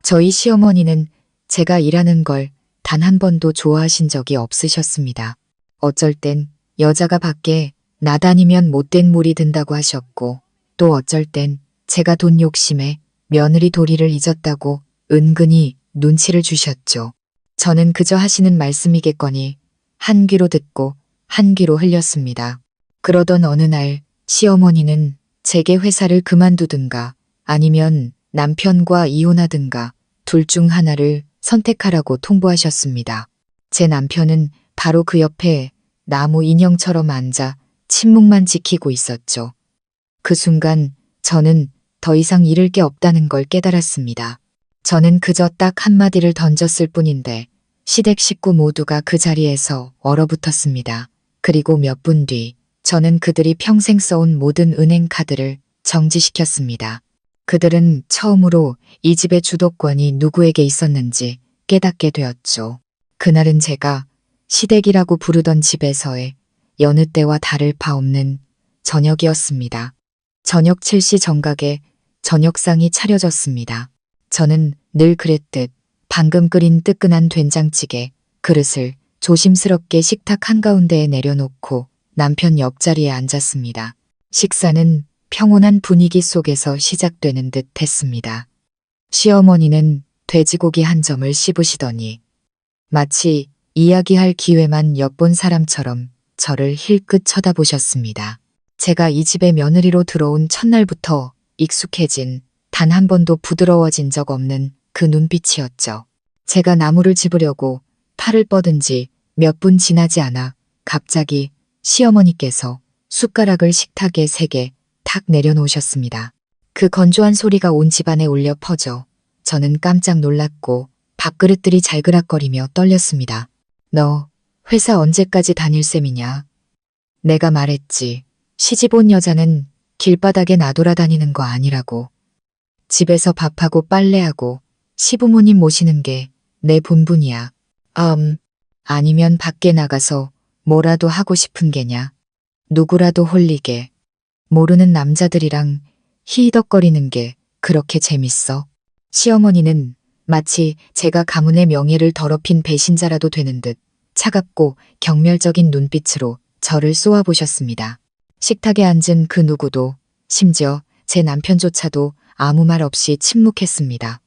저희 시어머니는 제가 일하는 걸 단 한 번도 좋아하신 적이 없으셨습니다. 어쩔 땐 여자가 밖에 나다니면 못된 물이 든다고 하셨고, 또 어쩔 땐 제가 돈 욕심에 며느리 도리를 잊었다고 은근히 눈치를 주셨죠. 저는 그저 하시는 말씀이겠거니 한 귀로 듣고 한 귀로 흘렸습니다. 그러던 어느 날 시어머니는 제게 회사를 그만두든가 아니면 남편과 이혼하든가 둘 중 하나를 선택하라고 통보하셨습니다. 제 남편은 바로 그 옆에 나무 인형처럼 앉아 침묵만 지키고 있었죠. 그 순간 저는 더 이상 잃을 게 없다는 걸 깨달았습니다. 저는 그저 딱 한마디를 던졌을 뿐인데 시댁 식구 모두가 그 자리에서 얼어붙었습니다. 그리고 몇 분 뒤 저는 그들이 평생 써온 모든 은행 카드를 정지시켰습니다. 그들은 처음으로 이 집의 주도권이 누구에게 있었는지 깨닫게 되었죠. 그날은 제가 시댁이라고 부르던 집에서의 여느 때와 다를 바 없는 저녁이었습니다. 저녁 7시 정각에 저녁상이 차려졌습니다. 저는 늘 그랬듯 방금 끓인 뜨끈한 된장찌개 그릇을 조심스럽게 식탁 한가운데에 내려놓고 남편 옆자리에 앉았습니다. 식사는 평온한 분위기 속에서 시작되는 듯 했습니다. 시어머니는 돼지고기 한 점을 씹으시더니 마치 이야기할 기회만 엿본 사람처럼 저를 힐끗 쳐다보셨습니다. 제가 이 집에 며느리로 들어온 첫날부터 익숙해진 단 한 번도 부드러워진 적 없는 그 눈빛이었죠. 제가 나무를 집으려고 팔을 뻗은 지 몇 분 지나지 않아 갑자기 시어머니께서 숟가락을 식탁에 3개 탁 내려놓으셨습니다. 그 건조한 소리가 온 집안에 울려 퍼져 저는 깜짝 놀랐고 밥그릇들이 잘그락거리며 떨렸습니다. 너 회사 언제까지 다닐 셈이냐? 내가 말했지. 시집 온 여자는 길바닥에 나돌아다니는 거 아니라고. 집에서 밥하고 빨래하고 시부모님 모시는 게 내 본분이야. 아니면 밖에 나가서 뭐라도 하고 싶은 게냐? 누구라도 홀리게. 모르는 남자들이랑 히히덕거리는 게 그렇게 재밌어? 시어머니는 마치 제가 가문의 명예를 더럽힌 배신자라도 되는 듯 차갑고 경멸적인 눈빛으로 저를 쏘아보셨습니다. 식탁에 앉은 그 누구도, 심지어 제 남편조차도 아무 말 없이 침묵했습니다.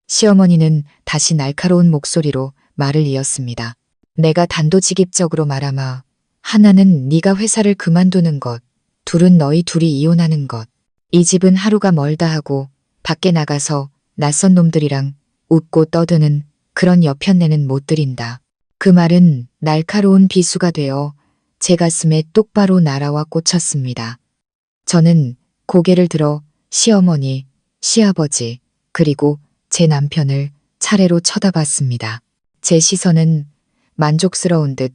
시어머니는 다시 날카로운 목소리로 말을 이었습니다. 내가 단도직입적으로 말하마. 하나는 네가 회사를 그만두는 것, 둘은 너희 둘이 이혼하는 것. 이 집은 하루가 멀다 하고 밖에 나가서 낯선 놈들이랑 웃고 떠드는 그런 여편네는 못 드린다. 그 말은 날카로운 비수가 되어 제 가슴에 똑바로 날아와 꽂혔습니다. 저는 고개를 들어 시어머니, 시아버지, 그리고 제 남편을 차례로 쳐다봤습니다. 제 시선은 만족스러운 듯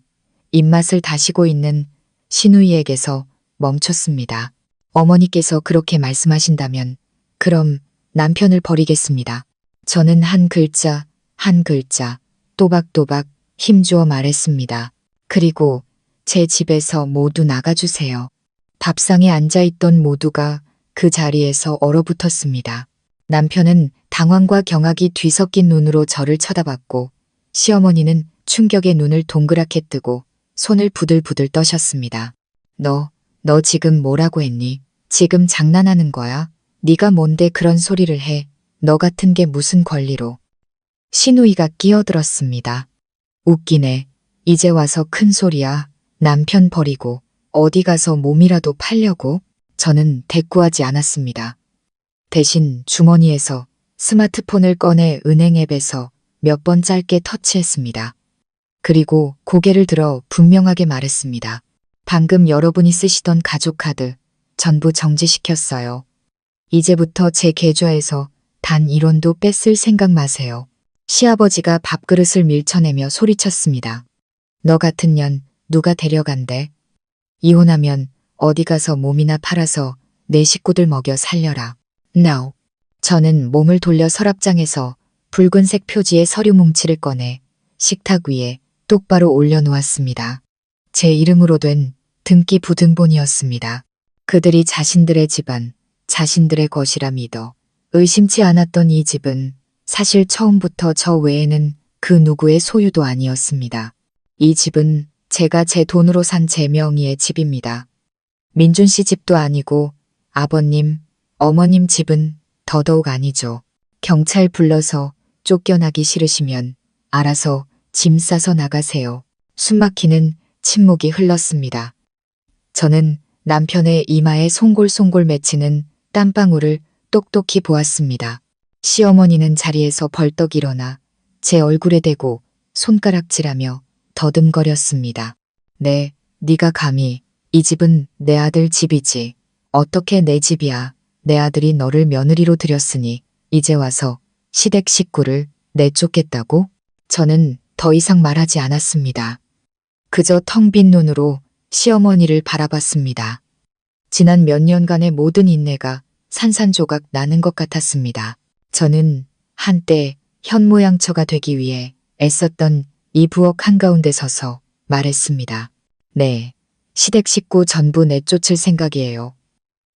입맛을 다시고 있는 시누이에게서 멈췄습니다. 어머니께서 그렇게 말씀하신다면 그럼 남편을 버리겠습니다. 저는 한 글자 한 글자 또박또박 힘주어 말했습니다. 그리고 제 집에서 모두 나가주세요. 밥상에 앉아있던 모두가 그 자리에서 얼어붙었습니다. 남편은 당황과 경악이 뒤섞인 눈으로 저를 쳐다봤고 시어머니는 충격에 눈을 동그랗게 뜨고 손을 부들부들 떠셨습니다. 너 지금 뭐라고 했니? 지금 장난하는 거야? 네가 뭔데 그런 소리를 해? 너 같은 게 무슨 권리로? 시누이가 끼어들었습니다. 웃기네. 이제 와서 큰 소리야. 남편 버리고 어디 가서 몸이라도 팔려고? 저는 대꾸하지 않았습니다. 대신 주머니에서 스마트폰을 꺼내 은행 앱에서 몇 번 짧게 터치했습니다. 그리고 고개를 들어 분명하게 말했습니다. 방금 여러분이 쓰시던 가족카드 전부 정지시켰어요. 이제부터 제 계좌에서 단 1원도 뺐을 생각 마세요. 시아버지가 밥그릇을 밀쳐내며 소리쳤습니다. 너 같은 년 누가 데려간대? 이혼하면 어디 가서 몸이나 팔아서 내 식구들 먹여 살려라. Now. 저는 몸을 돌려 서랍장에서 붉은색 표지의 서류 뭉치를 꺼내 식탁 위에 똑바로 올려놓았습니다. 제 이름으로 된 등기 부등본이었습니다. 그들이 자신들의 집안, 자신들의 것이라 믿어 의심치 않았던 이 집은 사실 처음부터 저 외에는 그 누구의 소유도 아니었습니다. 이 집은 제가 제 돈으로 산 제 명의의 집입니다. 민준 씨 집도 아니고 아버님, 어머님 집은 더더욱 아니죠. 경찰 불러서 쫓겨나기 싫으시면 알아서 짐 싸서 나가세요. 숨막히는 침묵이 흘렀습니다. 저는 남편의 이마에 송골송골 맺히는 땀방울을 똑똑히 보았습니다. 시어머니는 자리에서 벌떡 일어나 제 얼굴에 대고 손가락질하며 더듬거렸습니다. 네, 네가 감히. 이 집은 내 아들 집이지. 어떻게 내 집이야. 내 아들이 너를 며느리로 들였으니 이제 와서 시댁 식구를 내쫓겠다고? 저는 더 이상 말하지 않았습니다. 그저 텅 빈 눈으로 시어머니를 바라봤습니다. 지난 몇 년간의 모든 인내가 산산조각 나는 것 같았습니다. 저는 한때 현모양처가 되기 위해 애썼던 이 부엌 한가운데 서서 말했습니다. 네, 시댁 식구 전부 내쫓을 생각이에요.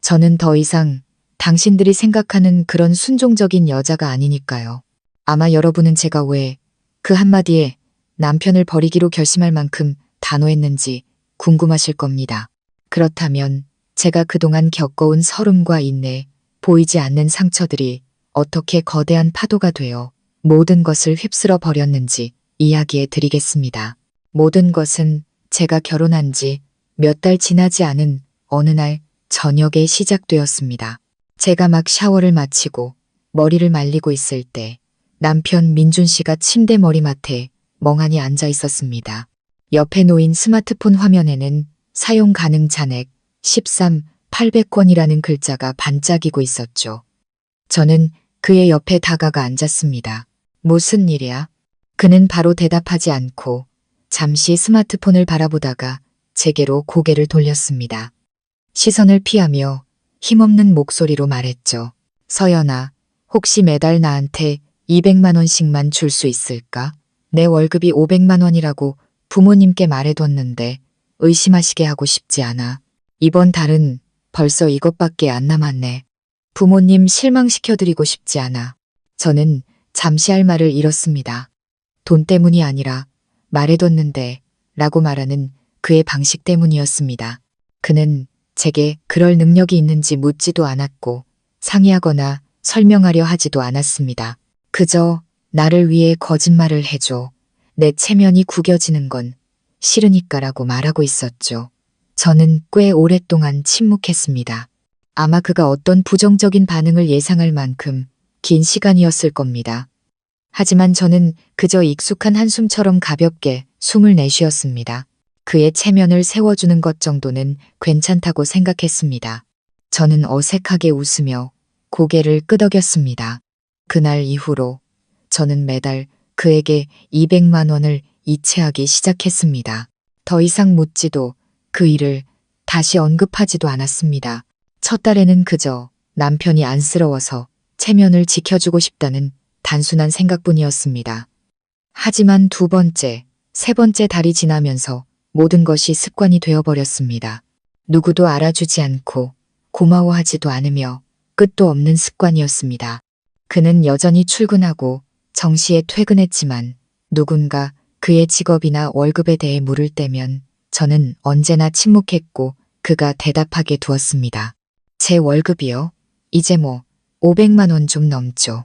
저는 더 이상 당신들이 생각하는 그런 순종적인 여자가 아니니까요. 아마 여러분은 제가 왜 그 한마디에 남편을 버리기로 결심할 만큼 단호했는지 궁금하실 겁니다. 그렇다면 제가 그동안 겪어온 서름과 인내, 보이지 않는 상처들이 어떻게 거대한 파도가 되어 모든 것을 휩쓸어 버렸는지 이야기해 드리겠습니다. 모든 것은 제가 결혼한 지 몇 달 지나지 않은 어느 날 저녁에 시작되었습니다. 제가 막 샤워를 마치고 머리를 말리고 있을 때 남편 민준 씨가 침대 머리맡에 멍하니 앉아 있었습니다. 옆에 놓인 스마트폰 화면에는 사용 가능 잔액 13, 800권이라는 글자가 반짝이고 있었죠. 저는 그의 옆에 다가가 앉았습니다. 무슨 일이야? 그는 바로 대답하지 않고 잠시 스마트폰을 바라보다가 제게로 고개를 돌렸습니다. 시선을 피하며 힘없는 목소리로 말했죠. 서연아, 혹시 매달 나한테 200만 원씩만 줄 수 있을까? 내 월급이 500만 원이라고 부모님께 말해뒀는데 의심하시게 하고 싶지 않아. 이번 달은 벌써 이것밖에 안 남았네. 부모님 실망시켜드리고 싶지 않아. 저는 잠시 할 말을 잃었습니다. 돈 때문이 아니라 말해뒀는데 라고 말하는 그의 방식 때문이었습니다. 그는 제게 그럴 능력이 있는지 묻지도 않았고 상의하거나 설명하려 하지도 않았습니다. 그저 나를 위해 거짓말을 해줘. 내 체면이 구겨지는 건 싫으니까라고 말하고 있었죠. 저는 꽤 오랫동안 침묵했습니다. 아마 그가 어떤 부정적인 반응을 예상할 만큼 긴 시간이었을 겁니다. 하지만 저는 그저 익숙한 한숨처럼 가볍게 숨을 내쉬었습니다. 그의 체면을 세워주는 것 정도는 괜찮다고 생각했습니다. 저는 어색하게 웃으며 고개를 끄덕였습니다. 그날 이후로 저는 매달 그에게 200만 원을 이체하기 시작했습니다. 더 이상 묻지도 그 일을 다시 언급하지도 않았습니다. 첫 달에는 그저 남편이 안쓰러워서 체면을 지켜주고 싶다는 단순한 생각뿐이었습니다. 하지만 두 번째, 세 번째 달이 지나면서 모든 것이 습관이 되어버렸습니다. 누구도 알아주지 않고 고마워하지도 않으며 끝도 없는 습관이었습니다. 그는 여전히 출근하고 정시에 퇴근했지만 누군가 그의 직업이나 월급에 대해 물을 때면 저는 언제나 침묵했고 그가 대답하게 두었습니다. 제 월급이요? 이제 뭐 500만 원 좀 넘죠.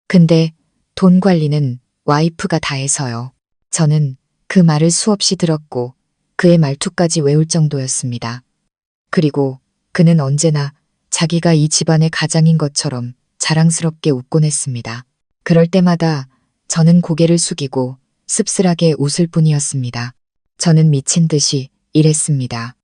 근데 돈 관리는 와이프가 다 해서요. 저는 그 말을 수없이 들었고 그의 말투까지 외울 정도였습니다. 그리고 그는 언제나 자기가 이 집안의 가장인 것처럼 자랑스럽게 웃곤 했습니다. 그럴 때마다 저는 고개를 숙이고 씁쓸하게 웃을 뿐이었습니다. 저는 미친 듯이 일했습니다.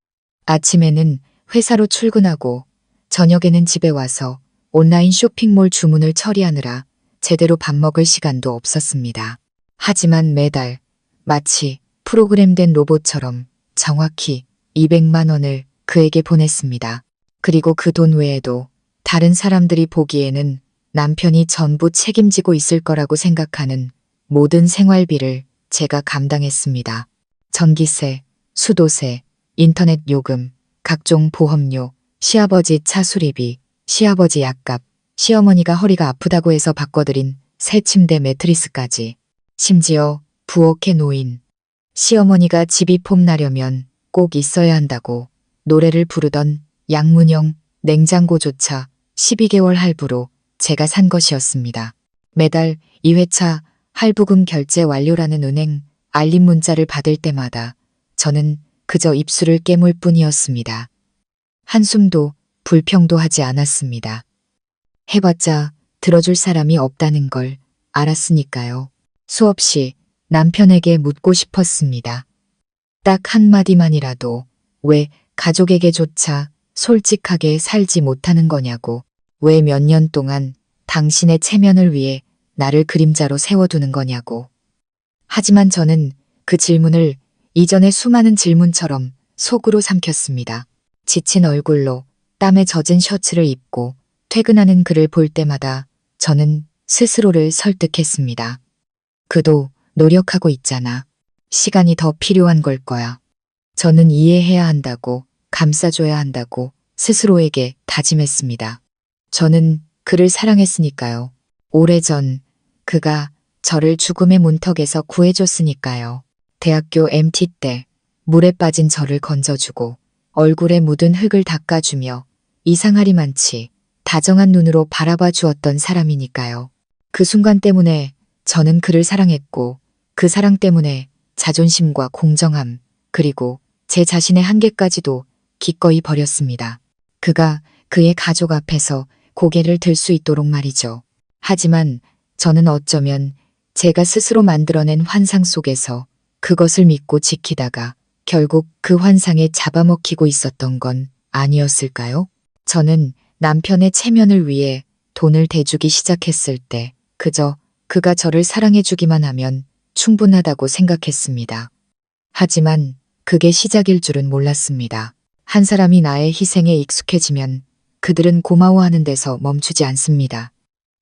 아침에는 회사로 출근하고 저녁에는 집에 와서 온라인 쇼핑몰 주문을 처리하느라 제대로 밥 먹을 시간도 없었습니다. 하지만 매달 마치 프로그램된 로봇처럼 정확히 200만 원을 그에게 보냈습니다. 그리고 그 돈 외에도 다른 사람들이 보기에는 남편이 전부 책임지고 있을 거라고 생각하는 모든 생활비를 제가 감당했습니다. 전기세, 수도세, 인터넷 요금, 각종 보험료, 시아버지 차 수리비, 시아버지 약값, 시어머니가 허리가 아프다고 해서 바꿔드린 새 침대 매트리스까지. 심지어 부엌에 놓인 시어머니가 집이 폼나려면 꼭 있어야 한다고 노래를 부르던 양문형 냉장고조차 12개월 할부로 제가 산 것이었습니다. 매달 2회차 할부금 결제 완료라는 은행 알림 문자를 받을 때마다 저는 그저 입술을 깨물 뿐이었습니다. 한숨도 불평도 하지 않았습니다. 해봤자 들어줄 사람이 없다는 걸 알았으니까요. 수없이 남편에게 묻고 싶었습니다. 딱 한마디만이라도 왜 가족에게조차 솔직하게 살지 못하는 거냐고, 왜 몇 년 동안 당신의 체면을 위해 나를 그림자로 세워두는 거냐고. 하지만 저는 그 질문을 이전의 수많은 질문처럼 속으로 삼켰습니다. 지친 얼굴로 땀에 젖은 셔츠를 입고 퇴근하는 그를 볼 때마다 저는 스스로를 설득했습니다. 그도 노력하고 있잖아. 시간이 더 필요한 걸 거야. 저는 이해해야 한다고, 감싸줘야 한다고 스스로에게 다짐했습니다. 저는 그를 사랑했으니까요. 오래전 그가 저를 죽음의 문턱에서 구해줬으니까요. 대학교 MT 때 물에 빠진 저를 건져주고 얼굴에 묻은 흙을 닦아주며 이상하리만치 다정한 눈으로 바라봐 주었던 사람이니까요. 그 순간 때문에 저는 그를 사랑했고, 그 사랑 때문에 자존심과 공정함, 그리고 제 자신의 한계까지도 기꺼이 버렸습니다. 그가 그의 가족 앞에서 고개를 들 수 있도록 말이죠. 하지만 저는 어쩌면 제가 스스로 만들어낸 환상 속에서 그것을 믿고 지키다가 결국 그 환상에 잡아먹히고 있었던 건 아니었을까요? 저는 남편의 체면을 위해 돈을 대주기 시작했을 때 그저 그가 저를 사랑해주기만 하면 충분하다고 생각했습니다. 하지만 그게 시작일 줄은 몰랐습니다. 한 사람이 나의 희생에 익숙해지면 그들은 고마워하는 데서 멈추지 않습니다.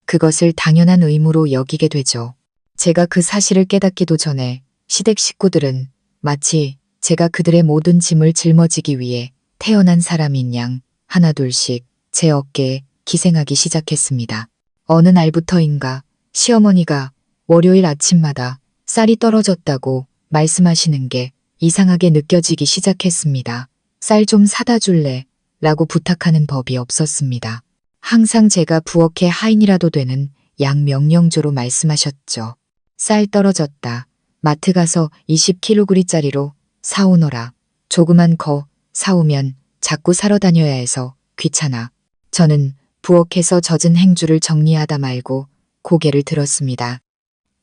그것을 당연한 의무로 여기게 되죠. 제가 그 사실을 깨닫기도 전에 시댁 식구들은 마치 제가 그들의 모든 짐을 짊어지기 위해 태어난 사람인 양 하나둘씩 제 어깨에 기생하기 시작했습니다. 어느 날부터인가 시어머니가 월요일 아침마다 쌀이 떨어졌다고 말씀하시는 게 이상하게 느껴지기 시작했습니다. 쌀 좀 사다 줄래? 라고 부탁하는 법이 없었습니다. 항상 제가 부엌에 하인이라도 되는 양 명령조로 말씀하셨죠. 쌀 떨어졌다. 마트 가서 20kg짜리로 사오너라. 조그만 거 사오면 자꾸 사러 다녀야 해서 귀찮아. 저는 부엌에서 젖은 행주를 정리하다 말고 고개를 들었습니다.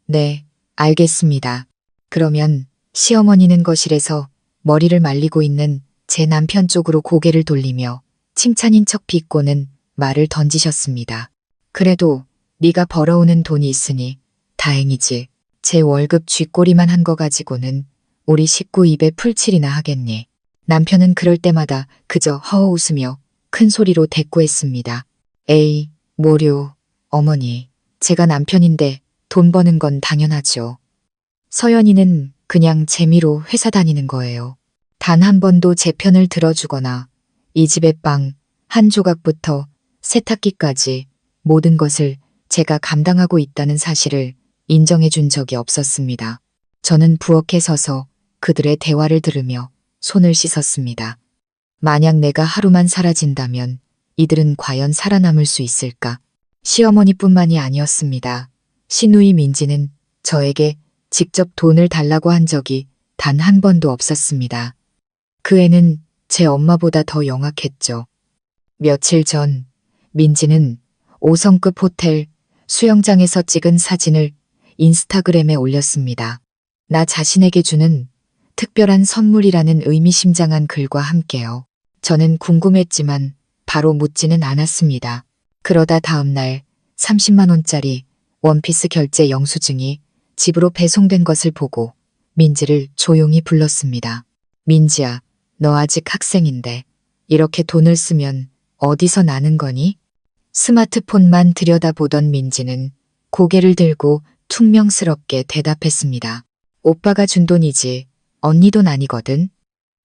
네, 알겠습니다. 그러면 시어머니는 거실에서 머리를 말리고 있는 제 남편 쪽으로 고개를 돌리며 칭찬인 척 비꼬는 말을 던지셨습니다. 그래도 네가 벌어오는 돈이 있으니 다행이지. 제 월급 쥐꼬리만 한 거 가지고는 우리 식구 입에 풀칠이나 하겠니. 남편은 그럴 때마다 그저 허허 웃으며 큰 소리로 대꾸했습니다. 에이, 뭐료, 어머니. 제가 남편인데 돈 버는 건 당연하죠. 서연이는 그냥 재미로 회사 다니는 거예요. 단 한 번도 제 편을 들어주거나 이 집의 빵 한 조각부터 세탁기까지 모든 것을 제가 감당하고 있다는 사실을 인정해 준 적이 없었습니다. 저는 부엌에 서서 그들의 대화를 들으며 손을 씻었습니다. 만약 내가 하루만 사라진다면 이들은 과연 살아남을 수 있을까? 시어머니뿐만이 아니었습니다. 시누이 민지는 저에게 직접 돈을 달라고 한 적이 단 한 번도 없었습니다. 그 애는 제 엄마보다 더 영악했죠. 며칠 전 민지는 5성급 호텔 수영장에서 찍은 사진을 인스타그램에 올렸습니다. 나 자신에게 주는 특별한 선물이라는 의미심장한 글과 함께요. 저는 궁금했지만 바로 묻지는 않았습니다. 그러다 다음 날 30만 원짜리 원피스 결제 영수증이 집으로 배송된 것을 보고 민지를 조용히 불렀습니다. 민지야, 너 아직 학생인데 이렇게 돈을 쓰면 어디서 나는 거니? 스마트폰만 들여다보던 민지는 고개를 들고 퉁명스럽게 대답했습니다. 오빠가 준 돈이지 언니 돈 아니거든.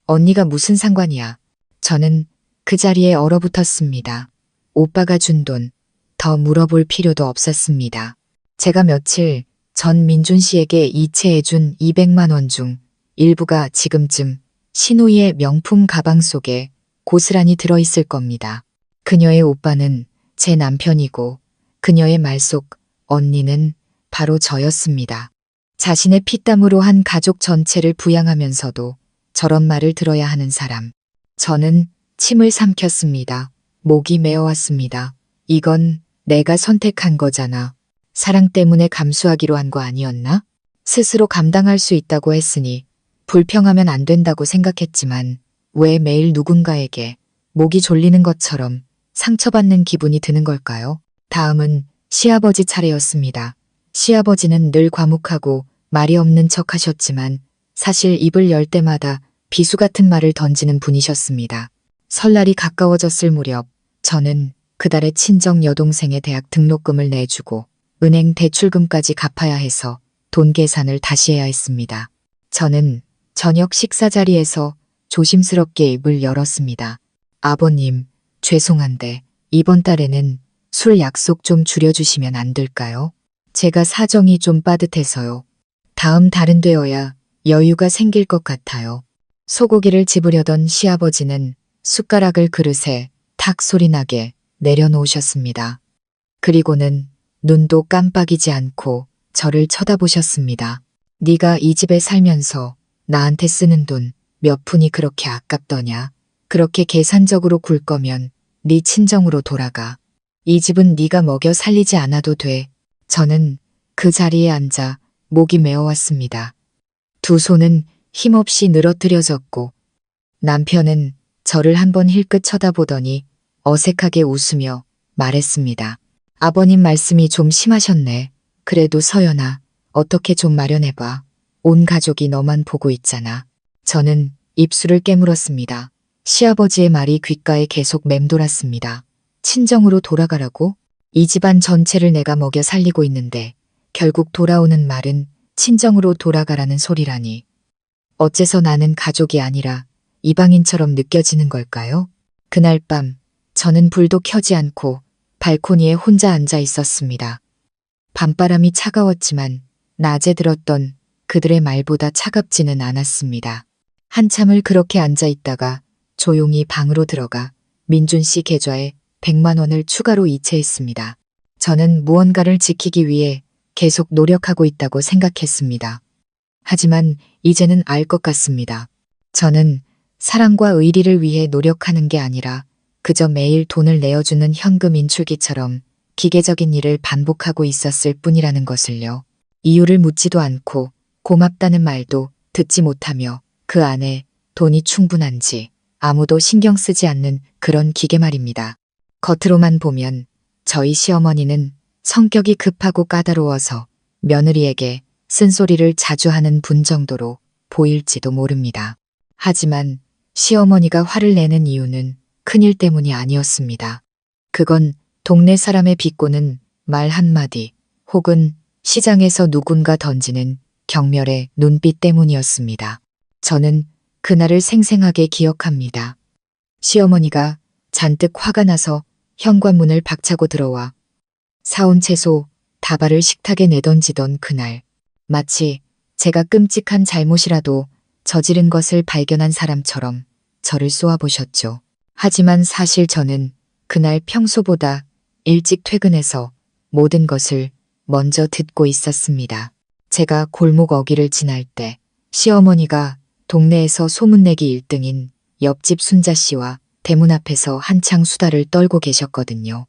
언니가 무슨 상관이야. 저는 그 자리에 얼어붙었습니다. 오빠가 준 돈, 더 물어볼 필요도 없었습니다. 제가 며칠 전 민준 씨에게 이체해준 200만 원 중 일부가 지금쯤 신우이의 명품 가방 속에 고스란히 들어있을 겁니다. 그녀의 오빠는 제 남편이고 그녀의 말 속 언니는 바로 저였습니다. 자신의 피땀으로 한 가족 전체를 부양하면서도 저런 말을 들어야 하는 사람. 저는 침을 삼켰습니다. 목이 메어왔습니다. 이건 내가 선택한 거잖아. 사랑 때문에 감수하기로 한 거 아니었나? 스스로 감당할 수 있다고 했으니 불평하면 안 된다고 생각했지만 왜 매일 누군가에게 목이 졸리는 것처럼 상처받는 기분이 드는 걸까요? 다음은 시아버지 차례였습니다. 시아버지는 늘 과묵하고 말이 없는 척 하셨지만 사실 입을 열 때마다 비수 같은 말을 던지는 분이셨습니다. 설날이 가까워졌을 무렵 저는 그달의 친정 여동생의 대학 등록금을 내주고 은행 대출금까지 갚아야 해서 돈 계산을 다시 해야 했습니다. 저는 저녁 식사 자리에서 조심스럽게 입을 열었습니다. 아버님, 죄송한데 이번 달에는 술 약속 좀 줄여주시면 안 될까요? 제가 사정이 좀 빠듯해서요. 다음 달은 되어야 여유가 생길 것 같아요. 소고기를 집으려던 시아버지는 숟가락을 그릇에 탁 소리나게 내려놓으셨습니다. 그리고는 눈도 깜빡이지 않고 저를 쳐다보셨습니다. 네가 이 집에 살면서 나한테 쓰는 돈 몇 푼이 그렇게 아깝더냐? 그렇게 계산적으로 굴 거면 네 친정으로 돌아가. 이 집은 네가 먹여 살리지 않아도 돼. 저는 그 자리에 앉아 목이 메어왔습니다. 두 손은 힘없이 늘어뜨려졌고 남편은 저를 한번 힐끗 쳐다보더니 어색하게 웃으며 말했습니다. 아버님 말씀이 좀 심하셨네. 그래도 서연아, 어떻게 좀 마련해봐. 온 가족이 너만 보고 있잖아. 저는 입술을 깨물었습니다. 시아버지의 말이 귓가에 계속 맴돌았습니다. 친정으로 돌아가라고? 이 집안 전체를 내가 먹여 살리고 있는데 결국 돌아오는 말은 친정으로 돌아가라는 소리라니. 어째서 나는 가족이 아니라 이방인처럼 느껴지는 걸까요? 그날 밤 저는 불도 켜지 않고 발코니에 혼자 앉아 있었습니다. 밤바람이 차가웠지만 낮에 들었던 그들의 말보다 차갑지는 않았습니다. 한참을 그렇게 앉아 있다가 조용히 방으로 들어가 민준 씨 계좌에 100만 원을 추가로 이체했습니다. 저는 무언가를 지키기 위해 계속 노력하고 있다고 생각했습니다. 하지만 이제는 알 것 같습니다. 저는 사랑과 의리를 위해 노력하는 게 아니라 그저 매일 돈을 내어주는 현금 인출기처럼 기계적인 일을 반복하고 있었을 뿐이라는 것을요. 이유를 묻지도 않고 고맙다는 말도 듣지 못하며 그 안에 돈이 충분한지 아무도 신경 쓰지 않는 그런 기계 말입니다. 겉으로만 보면 저희 시어머니는 성격이 급하고 까다로워서 며느리에게 쓴소리를 자주 하는 분 정도로 보일지도 모릅니다. 하지만 시어머니가 화를 내는 이유는 큰일 때문이 아니었습니다. 그건 동네 사람의 비꼬는 말 한마디 혹은 시장에서 누군가 던지는 경멸의 눈빛 때문이었습니다. 저는 그날을 생생하게 기억합니다. 시어머니가 잔뜩 화가 나서 현관문을 박차고 들어와 사온 채소 다발을 식탁에 내던지던 그날, 마치 제가 끔찍한 잘못이라도 저지른 것을 발견한 사람처럼 저를 쏘아보셨죠. 하지만 사실 저는 그날 평소보다 일찍 퇴근해서 모든 것을 먼저 듣고 있었습니다. 제가 골목 어귀를 지날 때 시어머니가 동네에서 소문내기 1등인 옆집 순자 씨와 대문 앞에서 한창 수다를 떨고 계셨거든요.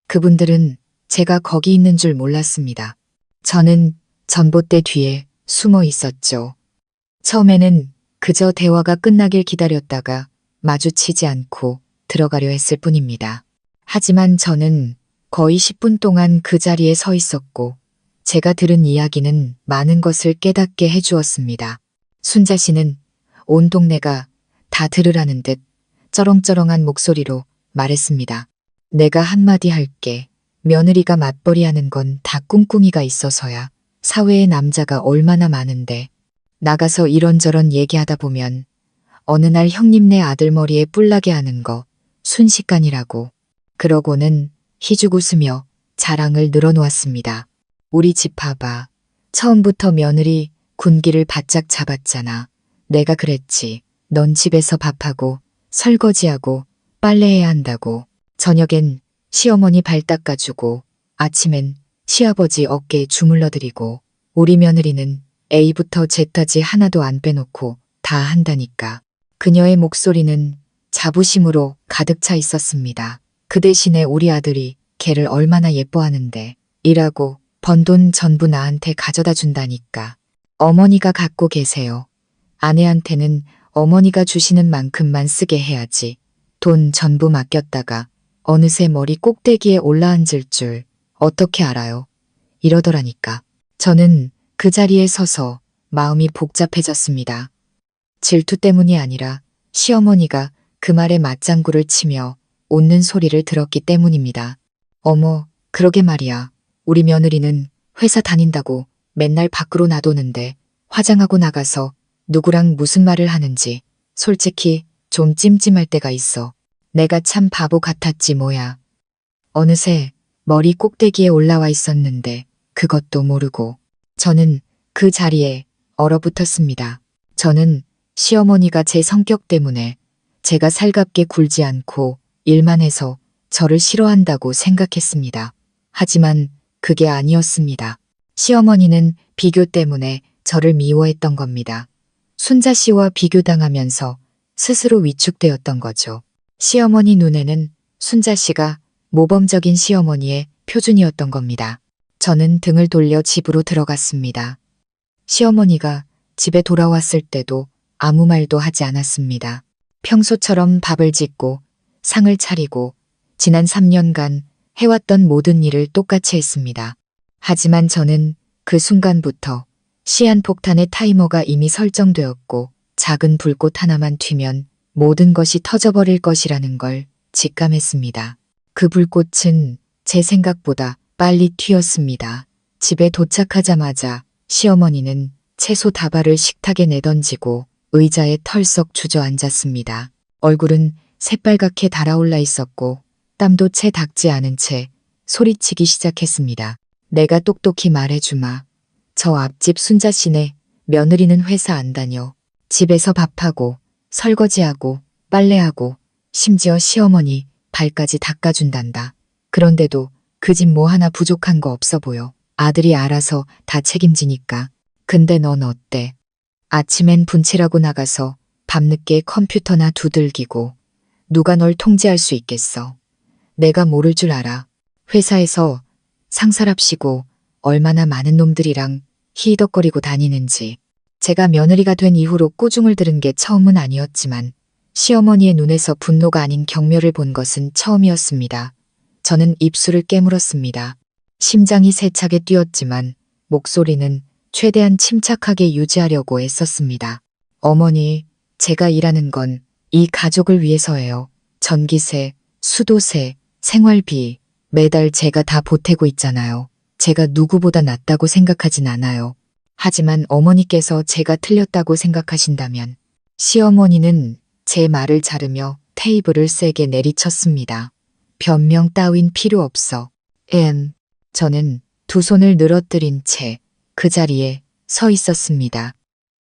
그분들은 제가 거기 있는 줄 몰랐습니다. 저는 전봇대 뒤에 숨어 있었죠. 처음에는 그저 대화가 끝나길 기다렸다가 마주치지 않고 들어가려 했을 뿐입니다. 하지만 저는 거의 10분 동안 그 자리에 서 있었고 제가 들은 이야기는 많은 것을 깨닫게 해주었습니다. 순자 씨는 온 동네가 다 들으라는 듯 쩌렁쩌렁한 목소리로 말했습니다. 내가 한마디 할게. 며느리가 맞벌이하는 건 다 꿍꿍이가 있어서야. 사회에 남자가 얼마나 많은데 나가서 이런저런 얘기하다 보면 어느 날 형님네 아들 머리에 뿔나게 하는 거 순식간이라고. 그러고는 희죽 웃으며 자랑을 늘어놓았습니다. 우리 집 봐봐. 처음부터 며느리 군기를 바짝 잡았잖아. 내가 그랬지. 넌 집에서 밥하고 설거지하고 빨래해야 한다고. 저녁엔 시어머니 발 닦아주고 아침엔 시아버지 어깨에 주물러드리고 우리 며느리는 A부터 Z까지 하나도 안 빼놓고 다 한다니까. 그녀의 목소리는 자부심으로 가득 차 있었습니다. 그 대신에 우리 아들이 걔를 얼마나 예뻐하는데 일하고 번 돈 전부 나한테 가져다 준다니까. 어머니가 갖고 계세요. 아내한테는 어머니가 주시는 만큼만 쓰게 해야지. 돈 전부 맡겼다가 어느새 머리 꼭대기에 올라앉을 줄 어떻게 알아요? 이러더라니까. 저는 그 자리에 서서 마음이 복잡해졌습니다. 질투 때문이 아니라 시어머니가 그 말에 맞장구를 치며 웃는 소리를 들었기 때문입니다. 어머, 그러게 말이야. 우리 며느리는 회사 다닌다고 맨날 밖으로 나도는데 화장하고 나가서 누구랑 무슨 말을 하는지 솔직히 좀 찜찜할 때가 있어. 내가 참 바보 같았지 뭐야. 어느새 머리 꼭대기에 올라와 있었는데 그것도 모르고 저는 그 자리에 얼어붙었습니다. 저는 시어머니가 제 성격 때문에 제가 살갑게 굴지 않고 일만 해서 저를 싫어한다고 생각했습니다. 하지만 그게 아니었습니다. 시어머니는 비교 때문에 저를 미워했던 겁니다. 순자 씨와 비교당하면서 스스로 위축되었던 거죠. 시어머니 눈에는 순자 씨가 모범적인 시어머니의 표준이었던 겁니다. 저는 등을 돌려 집으로 들어갔습니다. 시어머니가 집에 돌아왔을 때도 아무 말도 하지 않았습니다. 평소처럼 밥을 짓고 상을 차리고 지난 3년간 해왔던 모든 일을 똑같이 했습니다. 하지만 저는 그 순간부터 시한폭탄의 타이머가 이미 설정되었고 작은 불꽃 하나만 튀면 모든 것이 터져버릴 것이라는 걸 직감했습니다. 그 불꽃은 제 생각보다 빨리 튀었습니다. 집에 도착하자마자 시어머니는 채소 다발을 식탁에 내던지고 의자에 털썩 주저앉았습니다. 얼굴은 새빨갛게 달아올라 있었고 땀도 채 닦지 않은 채 소리치기 시작했습니다. 내가 똑똑히 말해주마. 저 앞집 순자 씨네 며느리는 회사 안 다녀. 집에서 밥하고 설거지하고 빨래하고 심지어 시어머니 발까지 닦아준단다. 그런데도 그 집 뭐 하나 부족한 거 없어 보여. 아들이 알아서 다 책임지니까. 근데 넌 어때? 아침엔 분칠하고 나가서 밤늦게 컴퓨터나 두들기고 누가 널 통제할 수 있겠어. 내가 모를 줄 알아. 회사에서 상사랍시고 얼마나 많은 놈들이랑 히덕거리고 다니는지. 제가 며느리가 된 이후로 꾸중을 들은 게 처음은 아니었지만 시어머니의 눈에서 분노가 아닌 경멸을 본 것은 처음이었습니다. 저는 입술을 깨물었습니다. 심장이 세차게 뛰었지만 목소리는 최대한 침착하게 유지하려고 애썼습니다. 어머니, 제가 일하는 건 이 가족을 위해서예요. 전기세, 수도세, 생활비 매달 제가 다 보태고 있잖아요. 제가 누구보다 낫다고 생각하진 않아요. 하지만 어머니께서 제가 틀렸다고 생각하신다면 시어머니는 제 말을 자르며 테이블을 세게 내리쳤습니다. 변명 따윈 필요 없어. 저는 두 손을 늘어뜨린 채 그 자리에 서 있었습니다.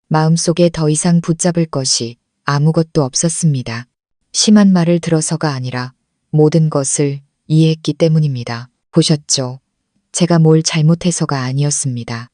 마음속에 더 이상 붙잡을 것이 아무것도 없었습니다. 심한 말을 들어서가 아니라 모든 것을 이해했기 때문입니다. 보셨죠? 제가 뭘 잘못해서가 아니었습니다.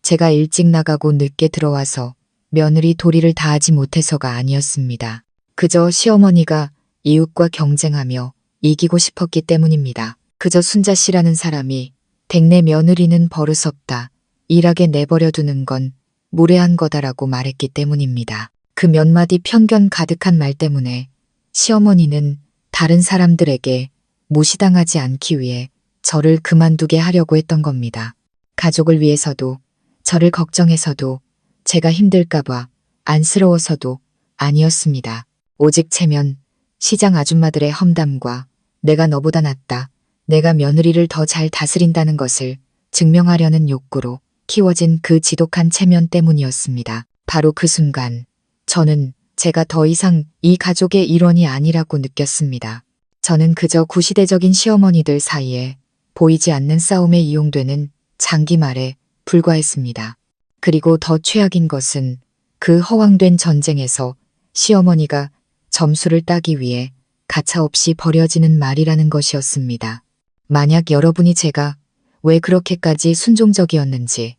제가 일찍 나가고 늦게 들어와서 며느리 도리를 다하지 못해서가 아니었습니다. 그저 시어머니가 이웃과 경쟁하며 이기고 싶었기 때문입니다. 그저 순자 씨라는 사람이 댁내 며느리는 버릇없다. 일하게 내버려 두는 건 무례한 거다라고 말했기 때문입니다. 그 몇 마디 편견 가득한 말 때문에 시어머니는 다른 사람들에게 무시당하지 않기 위해 저를 그만두게 하려고 했던 겁니다. 가족을 위해서도 저를 걱정해서도 제가 힘들까봐 안쓰러워서도 아니었습니다. 오직 체면, 시장 아줌마들의 험담과 내가 너보다 낫다, 내가 며느리를 더 잘 다스린다는 것을 증명하려는 욕구로 키워진 그 지독한 체면 때문이었습니다. 바로 그 순간 저는 제가 더 이상 이 가족의 일원이 아니라고 느꼈습니다. 저는 그저 구시대적인 시어머니들 사이에 보이지 않는 싸움에 이용되는 장기 말에 불과했습니다. 그리고 더 최악인 것은 그 허황된 전쟁에서 시어머니가 점수를 따기 위해 가차없이 버려지는 말이라는 것이었습니다. 만약 여러분이 제가 왜 그렇게까지 순종적이었는지,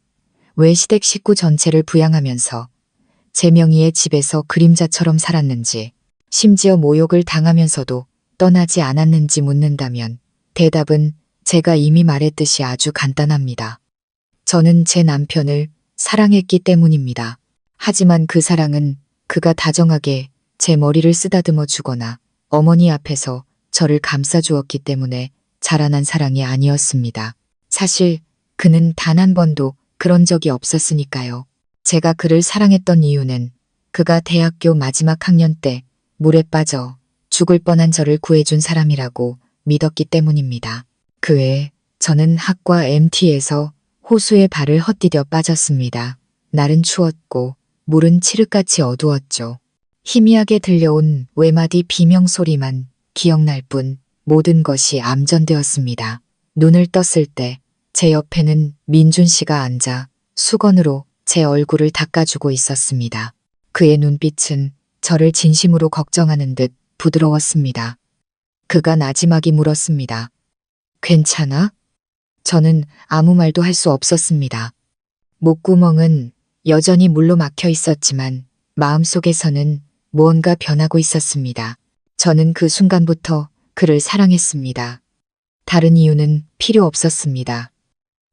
왜 시댁 식구 전체를 부양하면서 제 명의의 집에서 그림자처럼 살았는지, 심지어 모욕을 당하면서도 떠나지 않았는지 묻는다면 대답은 제가 이미 말했듯이 아주 간단합니다. 저는 제 남편을 사랑했기 때문입니다. 하지만 그 사랑은 그가 다정하게 제 머리를 쓰다듬어 주거나 어머니 앞에서 저를 감싸주었기 때문에 자라난 사랑이 아니었습니다. 사실 그는 단 한 번도 그런 적이 없었으니까요. 제가 그를 사랑했던 이유는 그가 대학교 마지막 학년 때 물에 빠져 죽을 뻔한 저를 구해준 사람이라고 믿었기 때문입니다. 그 외에 저는 학과 MT에서 호수에 발을 헛디뎌 빠졌습니다. 날은 추웠고 물은 칠흑같이 어두웠죠. 희미하게 들려온 외마디 비명소리만 기억날 뿐 모든 것이 암전되었습니다. 눈을 떴을 때 제 옆에는 민준 씨가 앉아 수건으로 제 얼굴을 닦아주고 있었습니다. 그의 눈빛은 저를 진심으로 걱정하는 듯 부드러웠습니다. 그가 나지막이 물었습니다. 괜찮아? 저는 아무 말도 할 수 없었습니다. 목구멍은 여전히 물로 막혀 있었지만 마음속에서는 무언가 변하고 있었습니다. 저는 그 순간부터 그를 사랑했습니다. 다른 이유는 필요 없었습니다.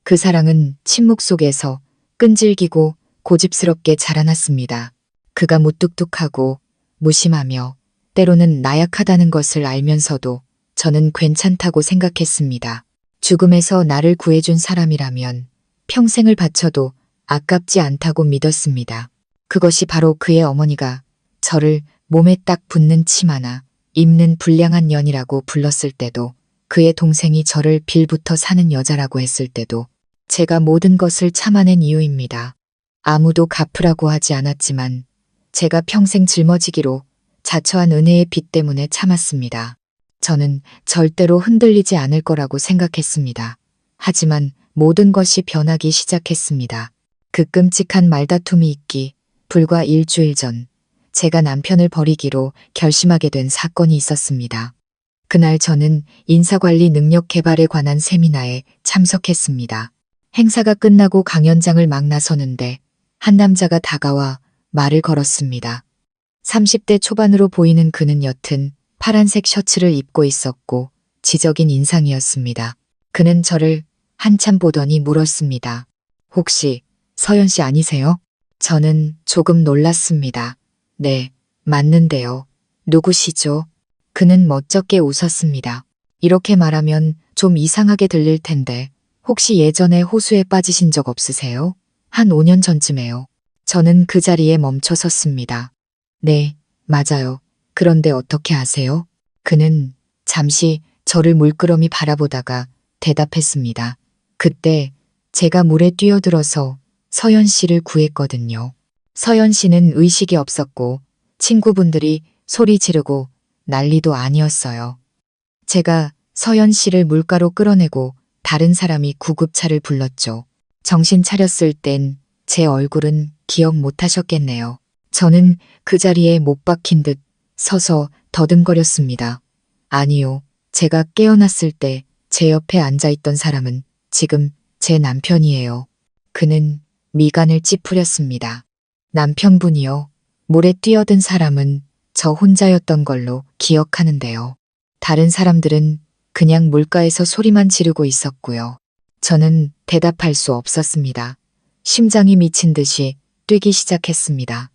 그 사랑은 침묵 속에서 끈질기고 고집스럽게 자라났습니다. 그가 무뚝뚝하고 무심하며 때로는 나약하다는 것을 알면서도 저는 괜찮다고 생각했습니다. 죽음에서 나를 구해준 사람이라면 평생을 바쳐도 아깝지 않다고 믿었습니다. 그것이 바로 그의 어머니가 저를 몸에 딱 붙는 치마나 입는 불량한 년이라고 불렀을 때도, 그의 동생이 저를 빌부터 사는 여자라고 했을 때도 제가 모든 것을 참아낸 이유입니다. 아무도 갚으라고 하지 않았지만 제가 평생 짊어지기로 자처한 은혜의 빚 때문에 참았습니다. 저는 절대로 흔들리지 않을 거라고 생각했습니다. 하지만 모든 것이 변하기 시작했습니다. 그 끔찍한 말다툼이 있기 불과 일주일 전 제가 남편을 버리기로 결심하게 된 사건이 있었습니다. 그날 저는 인사관리 능력 개발에 관한 세미나에 참석했습니다. 행사가 끝나고 강연장을 막 나서는데 한 남자가 다가와 말을 걸었습니다. 30대 초반으로 보이는 그는 옅은 파란색 셔츠를 입고 있었고 지적인 인상이었습니다. 그는 저를 한참 보더니 물었습니다. 혹시 서연 씨 아니세요? 저는 조금 놀랐습니다. 네, 맞는데요. 누구시죠? 그는 멋쩍게 웃었습니다. 이렇게 말하면 좀 이상하게 들릴 텐데 혹시 예전에 호수에 빠지신 적 없으세요? 한 5년 전쯤에요. 저는 그 자리에 멈춰 섰습니다. 네, 맞아요. 그런데 어떻게 아세요? 그는 잠시 저를 물끄러미 바라보다가 대답했습니다. 그때 제가 물에 뛰어들어서 서연 씨를 구했거든요. 서연 씨는 의식이 없었고 친구분들이 소리 지르고 난리도 아니었어요. 제가 서연 씨를 물가로 끌어내고 다른 사람이 구급차를 불렀죠. 정신 차렸을 땐 제 얼굴은 기억 못 하셨겠네요. 저는 그 자리에 못 박힌 듯 서서 더듬거렸습니다. 아니요. 제가 깨어났을 때 제 옆에 앉아있던 사람은 지금 제 남편이에요. 그는 미간을 찌푸렸습니다. 남편분이요. 물에 뛰어든 사람은 저 혼자였던 걸로 기억하는데요. 다른 사람들은 그냥 물가에서 소리만 지르고 있었고요. 저는 대답할 수 없었습니다. 심장이 미친 듯이 뛰기 시작했습니다.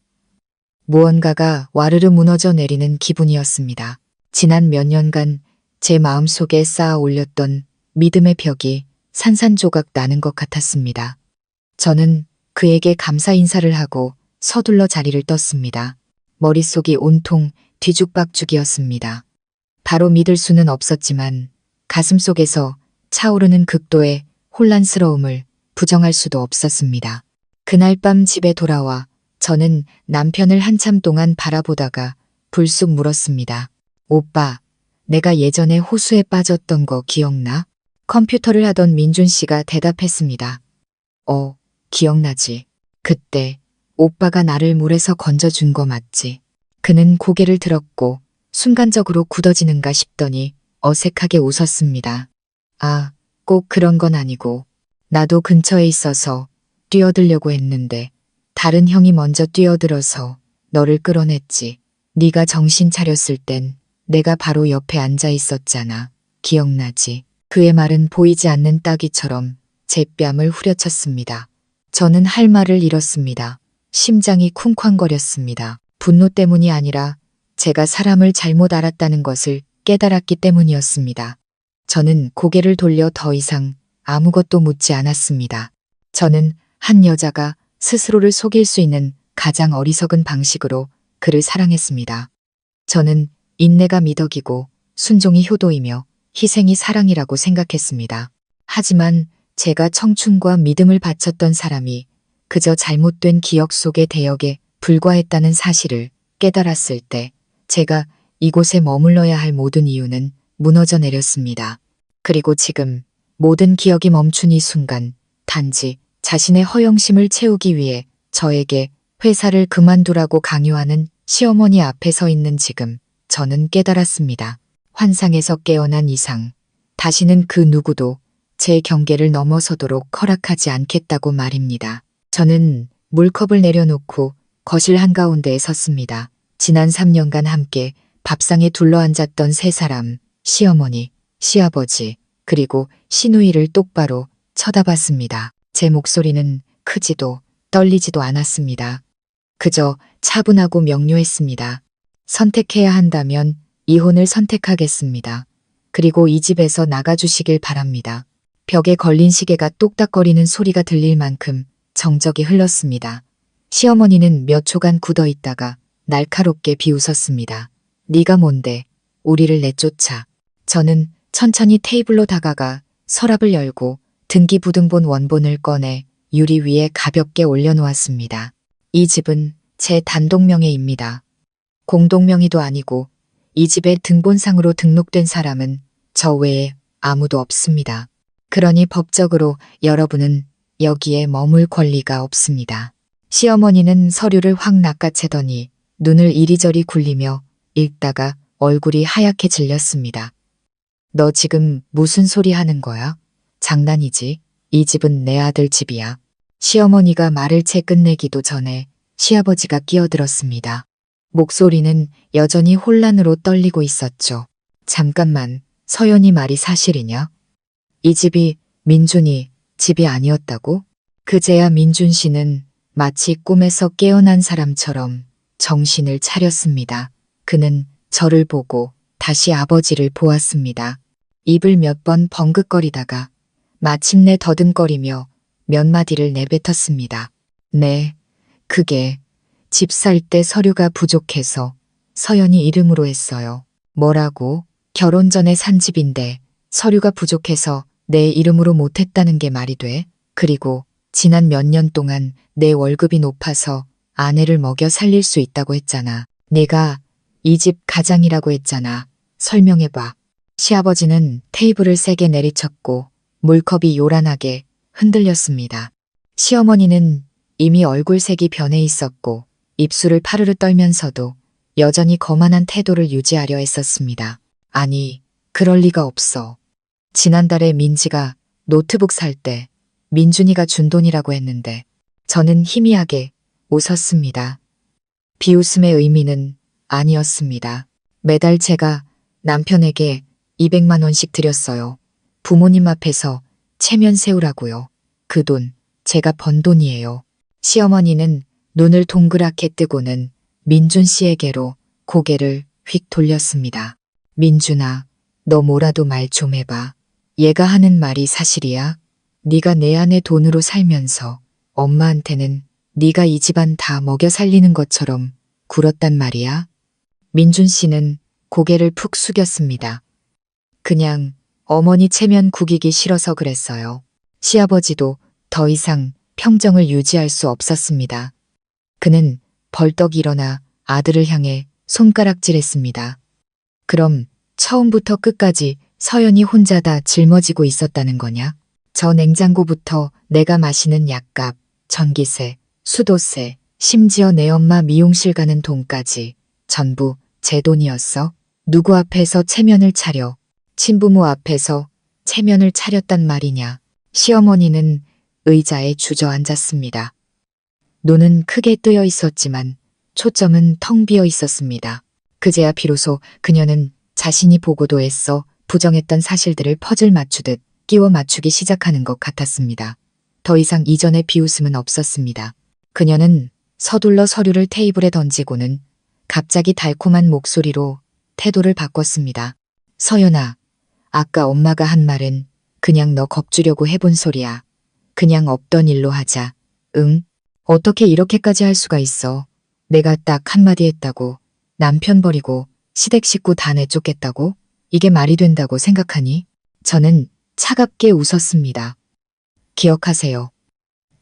무언가가 와르르 무너져 내리는 기분이었습니다. 지난 몇 년간 제 마음속에 쌓아 올렸던 믿음의 벽이 산산조각 나는 것 같았습니다. 저는 그에게 감사 인사를 하고 서둘러 자리를 떴습니다. 머릿속이 온통 뒤죽박죽이었습니다. 바로 믿을 수는 없었지만 가슴속에서 차오르는 극도의 혼란스러움을 부정할 수도 없었습니다. 그날 밤 집에 돌아와 저는 남편을 한참 동안 바라보다가 불쑥 물었습니다. 오빠, 내가 예전에 호수에 빠졌던 거 기억나? 컴퓨터를 하던 민준 씨가 대답했습니다. 기억나지. 그때 오빠가 나를 물에서 건져준 거 맞지? 그는 고개를 들었고 순간적으로 굳어지는가 싶더니 어색하게 웃었습니다. 아, 꼭 그런 건 아니고 나도 근처에 있어서 뛰어들려고 했는데 다른 형이 먼저 뛰어들어서 너를 끌어냈지. 네가 정신 차렸을 땐 내가 바로 옆에 앉아 있었잖아. 기억나지? 그의 말은 보이지 않는 따귀처럼 제 뺨을 후려쳤습니다. 저는 할 말을 잃었습니다. 심장이 쿵쾅거렸습니다. 분노 때문이 아니라 제가 사람을 잘못 알았다는 것을 깨달았기 때문이었습니다. 저는 고개를 돌려 더 이상 아무것도 묻지 않았습니다. 저는 한 여자가 스스로를 속일 수 있는 가장 어리석은 방식으로 그를 사랑했습니다. 저는 인내가 미덕이고 순종이 효도이며 희생이 사랑이라고 생각했습니다. 하지만 제가 청춘과 믿음을 바쳤던 사람이 그저 잘못된 기억 속의 대역에 불과했다는 사실을 깨달았을 때 제가 이곳에 머물러야 할 모든 이유는 무너져 내렸습니다. 그리고 지금 모든 기억이 멈춘 이 순간 단지 자신의 허영심을 채우기 위해 저에게 회사를 그만두라고 강요하는 시어머니 앞에 서 있는 지금 저는 깨달았습니다. 환상에서 깨어난 이상 다시는 그 누구도 제 경계를 넘어서도록 허락하지 않겠다고 말입니다. 저는 물컵을 내려놓고 거실 한가운데에 섰습니다. 지난 3년간 함께 밥상에 둘러앉았던 세 사람, 시어머니, 시아버지, 그리고 시누이를 똑바로 쳐다봤습니다. 제 목소리는 크지도 떨리지도 않았습니다. 그저 차분하고 명료했습니다. 선택해야 한다면 이혼을 선택하겠습니다. 그리고 이 집에서 나가주시길 바랍니다. 벽에 걸린 시계가 똑딱거리는 소리가 들릴 만큼 정적이 흘렀습니다. 시어머니는 몇 초간 굳어 있다가 날카롭게 비웃었습니다. 네가 뭔데 우리를 내쫓아. 저는 천천히 테이블로 다가가 서랍을 열고 등기부등본 원본을 꺼내 유리 위에 가볍게 올려놓았습니다. 이 집은 제 단독명예입니다. 공동명의도 아니고 이 집의 등본상으로 등록된 사람은 저 외에 아무도 없습니다. 그러니 법적으로 여러분은 여기에 머물 권리가 없습니다. 시어머니는 서류를 확 낚아채더니 눈을 이리저리 굴리며 읽다가 얼굴이 하얗게 질렸습니다. 너 지금 무슨 소리 하는 거야? 장난이지. 이 집은 내 아들 집이야. 시어머니가 말을 채 끝내기도 전에 시아버지가 끼어들었습니다. 목소리는 여전히 혼란으로 떨리고 있었죠. 잠깐만, 서연이 말이 사실이냐? 이 집이 민준이 집이 아니었다고? 그제야 민준 씨는 마치 꿈에서 깨어난 사람처럼 정신을 차렸습니다. 그는 저를 보고 다시 아버지를 보았습니다. 입을 몇 번 벙긋거리다가 마침내 더듬거리며 몇 마디를 내뱉었습니다. 네, 그게 집 살 때 서류가 부족해서 서연이 이름으로 했어요. 뭐라고? 결혼 전에 산 집인데 서류가 부족해서 내 이름으로 못했다는 게 말이 돼? 그리고 지난 몇 년 동안 내 월급이 높아서 아내를 먹여 살릴 수 있다고 했잖아. 내가 이 집 가장이라고 했잖아. 설명해봐. 시아버지는 테이블을 세게 내리쳤고 물컵이 요란하게 흔들렸습니다. 시어머니는 이미 얼굴색이 변해 있었고 입술을 파르르 떨면서도 여전히 거만한 태도를 유지하려 했었습니다. 아니, 그럴 리가 없어. 지난달에 민지가 노트북 살 때 민준이가 준 돈이라고 했는데 저는 희미하게 웃었습니다. 비웃음의 의미는 아니었습니다. 매달 제가 남편에게 200만 원씩 드렸어요. 부모님 앞에서 체면 세우라고요. 그 돈 제가 번 돈이에요. 시어머니는 눈을 동그랗게 뜨고는 민준 씨에게로 고개를 휙 돌렸습니다. 민준아, 너 뭐라도 말 좀 해봐. 얘가 하는 말이 사실이야? 네가 내 아내 돈으로 살면서 엄마한테는 네가 이 집안 다 먹여 살리는 것처럼 굴었단 말이야? 민준 씨는 고개를 푹 숙였습니다. 그냥 어머니 체면 구기기 싫어서 그랬어요. 시아버지도 더 이상 평정을 유지할 수 없었습니다. 그는 벌떡 일어나 아들을 향해 손가락질했습니다. 그럼 처음부터 끝까지 서연이 혼자 다 짊어지고 있었다는 거냐? 저 냉장고부터 내가 마시는 약값, 전기세, 수도세, 심지어 내 엄마 미용실 가는 돈까지 전부 제 돈이었어. 누구 앞에서 체면을 차려, 친부모 앞에서 체면을 차렸단 말이냐. 시어머니는 의자에 주저앉았습니다. 눈은 크게 뜨여 있었지만 초점은 텅 비어 있었습니다. 그제야 비로소 그녀는 자신이 보고도 애써 부정했던 사실들을 퍼즐 맞추듯 끼워 맞추기 시작하는 것 같았습니다. 더 이상 이전의 비웃음은 없었습니다. 그녀는 서둘러 서류를 테이블에 던지고는 갑자기 달콤한 목소리로 태도를 바꿨습니다. 서연아, 아까 엄마가 한 말은 그냥 너 겁주려고 해본 소리야. 그냥 없던 일로 하자. 응? 어떻게 이렇게까지 할 수가 있어. 내가 딱 한마디 했다고 남편 버리고 시댁 식구 다 내쫓겠다고? 이게 말이 된다고 생각하니? 저는 차갑게 웃었습니다. 기억하세요.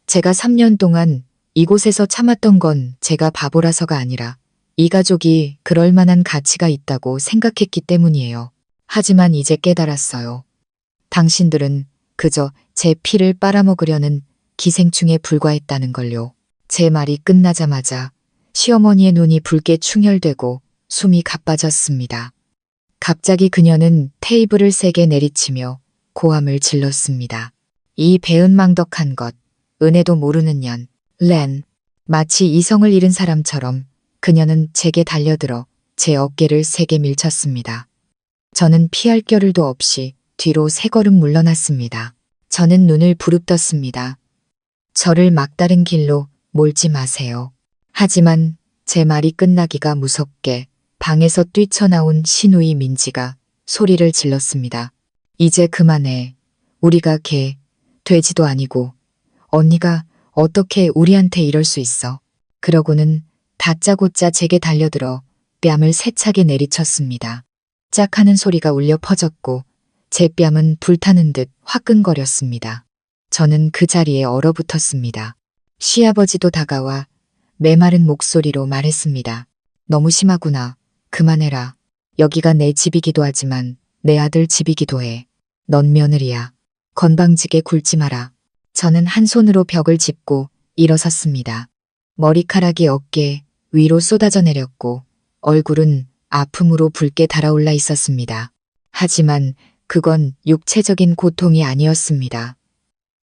제가 3년 동안 이곳에서 참았던 건 제가 바보라서가 아니라 이 가족이 그럴 만한 가치가 있다고 생각했기 때문이에요. 하지만 이제 깨달았어요. 당신들은 그저 제 피를 빨아먹으려는 기생충에 불과했다는 걸요. 제 말이 끝나자마자 시어머니의 눈이 붉게 충혈되고 숨이 가빠졌습니다. 갑자기 그녀는 테이블을 세게 내리치며 고함을 질렀습니다. 이 배은망덕한 것, 은혜도 모르는 년, 렌. 마치 이성을 잃은 사람처럼 그녀는 제게 달려들어 제 어깨를 세게 밀쳤습니다. 저는 피할 겨를도 없이 뒤로 3걸음 물러났습니다. 저는 눈을 부릅떴습니다. 저를 막다른 길로 몰지 마세요. 하지만 제 말이 끝나기가 무섭게 방에서 뛰쳐나온 시누이 민지가 소리를 질렀습니다. 이제 그만해. 우리가 개, 돼지도 아니고 언니가 어떻게 우리한테 이럴 수 있어. 그러고는 다짜고짜 제게 달려들어 뺨을 세차게 내리쳤습니다. 짝 하는 소리가 울려 퍼졌고 제 뺨은 불타는 듯 화끈거렸습니다. 저는 그 자리에 얼어붙었습니다. 시아버지도 다가와 메마른 목소리로 말했습니다. 너무 심하구나. 그만해라. 여기가 내 집이기도 하지만 내 아들 집이기도 해. 넌 며느리야. 건방지게 굴지 마라. 저는 한 손으로 벽을 짚고 일어섰습니다. 머리카락이 어깨 위로 쏟아져 내렸고 얼굴은 아픔으로 붉게 달아올라 있었습니다. 하지만 그건 육체적인 고통이 아니었습니다.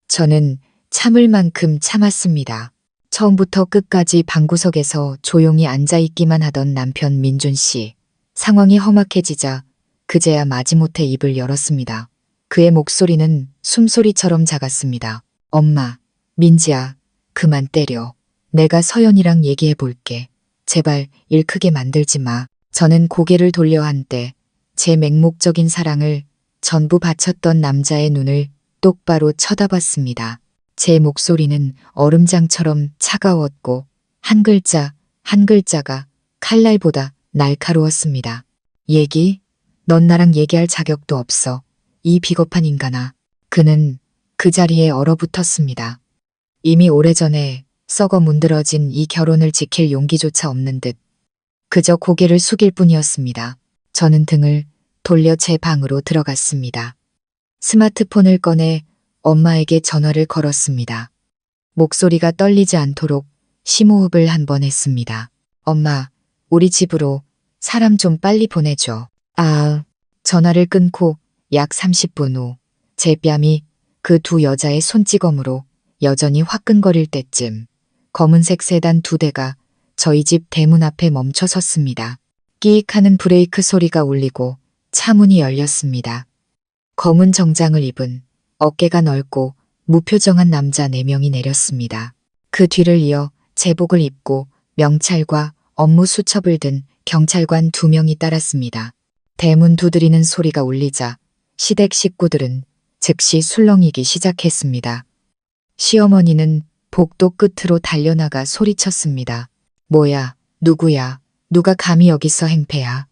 저는 참을 만큼 참았습니다. 처음부터 끝까지 방구석에서 조용히 앉아있기만 하던 남편 민준 씨. 상황이 험악해지자 그제야 마지못해 입을 열었습니다. 그의 목소리는 숨소리처럼 작았습니다. 엄마, 민지야, 그만 때려. 내가 서연이랑 얘기해 볼게. 제발 일 크게 만들지 마. 저는 고개를 돌려 한때 제 맹목적인 사랑을 전부 바쳤던 남자의 눈을 똑바로 쳐다봤습니다. 제 목소리는 얼음장처럼 차가웠고 한 글자 한 글자가 칼날보다 날카로웠습니다. 얘기? 넌 나랑 얘기할 자격도 없어. 이 비겁한 인간아. 그는 그 자리에 얼어붙었습니다. 이미 오래전에 썩어 문드러진 이 결혼을 지킬 용기조차 없는 듯 그저 고개를 숙일 뿐이었습니다. 저는 등을 돌려 제 방으로 들어갔습니다. 스마트폰을 꺼내 엄마에게 전화를 걸었습니다. 목소리가 떨리지 않도록 심호흡을 한 번 했습니다. 엄마, 우리 집으로 사람 좀 빨리 보내줘. 전화를 끊고 약 30분 후 제 뺨이 그 두 여자의 손찌검으로 여전히 화끈거릴 때쯤 검은색 세단 2대가 저희 집 대문 앞에 멈춰 섰습니다. 끼익 하는 브레이크 소리가 울리고 차문이 열렸습니다. 검은 정장을 입은 어깨가 넓고 무표정한 남자 4명이 내렸습니다. 그 뒤를 이어 제복을 입고 명찰과 업무 수첩을 든 경찰관 2명이 따랐습니다. 대문 두드리는 소리가 울리자 시댁 식구들은 즉시 술렁이기 시작했습니다. 시어머니는 복도 끝으로 달려나가 소리쳤습니다. 뭐야, 누구야, 누가 감히 여기서 행패야.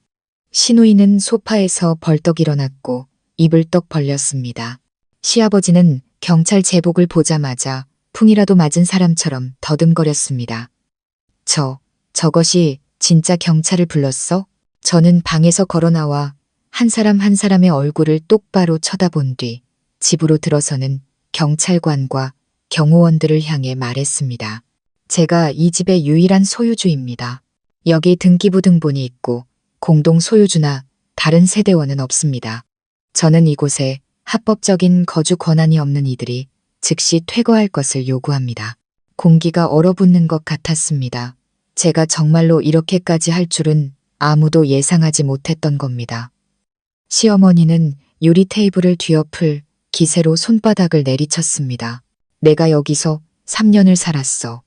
시누이는 소파에서 벌떡 일어났고 입을 떡 벌렸습니다. 시아버지는 경찰 제복을 보자마자 풍이라도 맞은 사람처럼 더듬거렸습니다. 저것이 진짜 경찰을 불렀어? 저는 방에서 걸어나와 한 사람 한 사람의 얼굴을 똑바로 쳐다본 뒤 집으로 들어서는 경찰관과 경호원들을 향해 말했습니다. 제가 이 집의 유일한 소유주입니다. 여기 등기부 등본이 있고 공동 소유주나 다른 세대원은 없습니다. 저는 이곳에 합법적인 거주 권한이 없는 이들이 즉시 퇴거할 것을 요구합니다. 공기가 얼어붙는 것 같았습니다. 제가 정말로 이렇게까지 할 줄은 아무도 예상하지 못했던 겁니다. 시어머니는 유리 테이블을 뒤엎을 기세로 손바닥을 내리쳤습니다. 내가 여기서 3년을 살았어.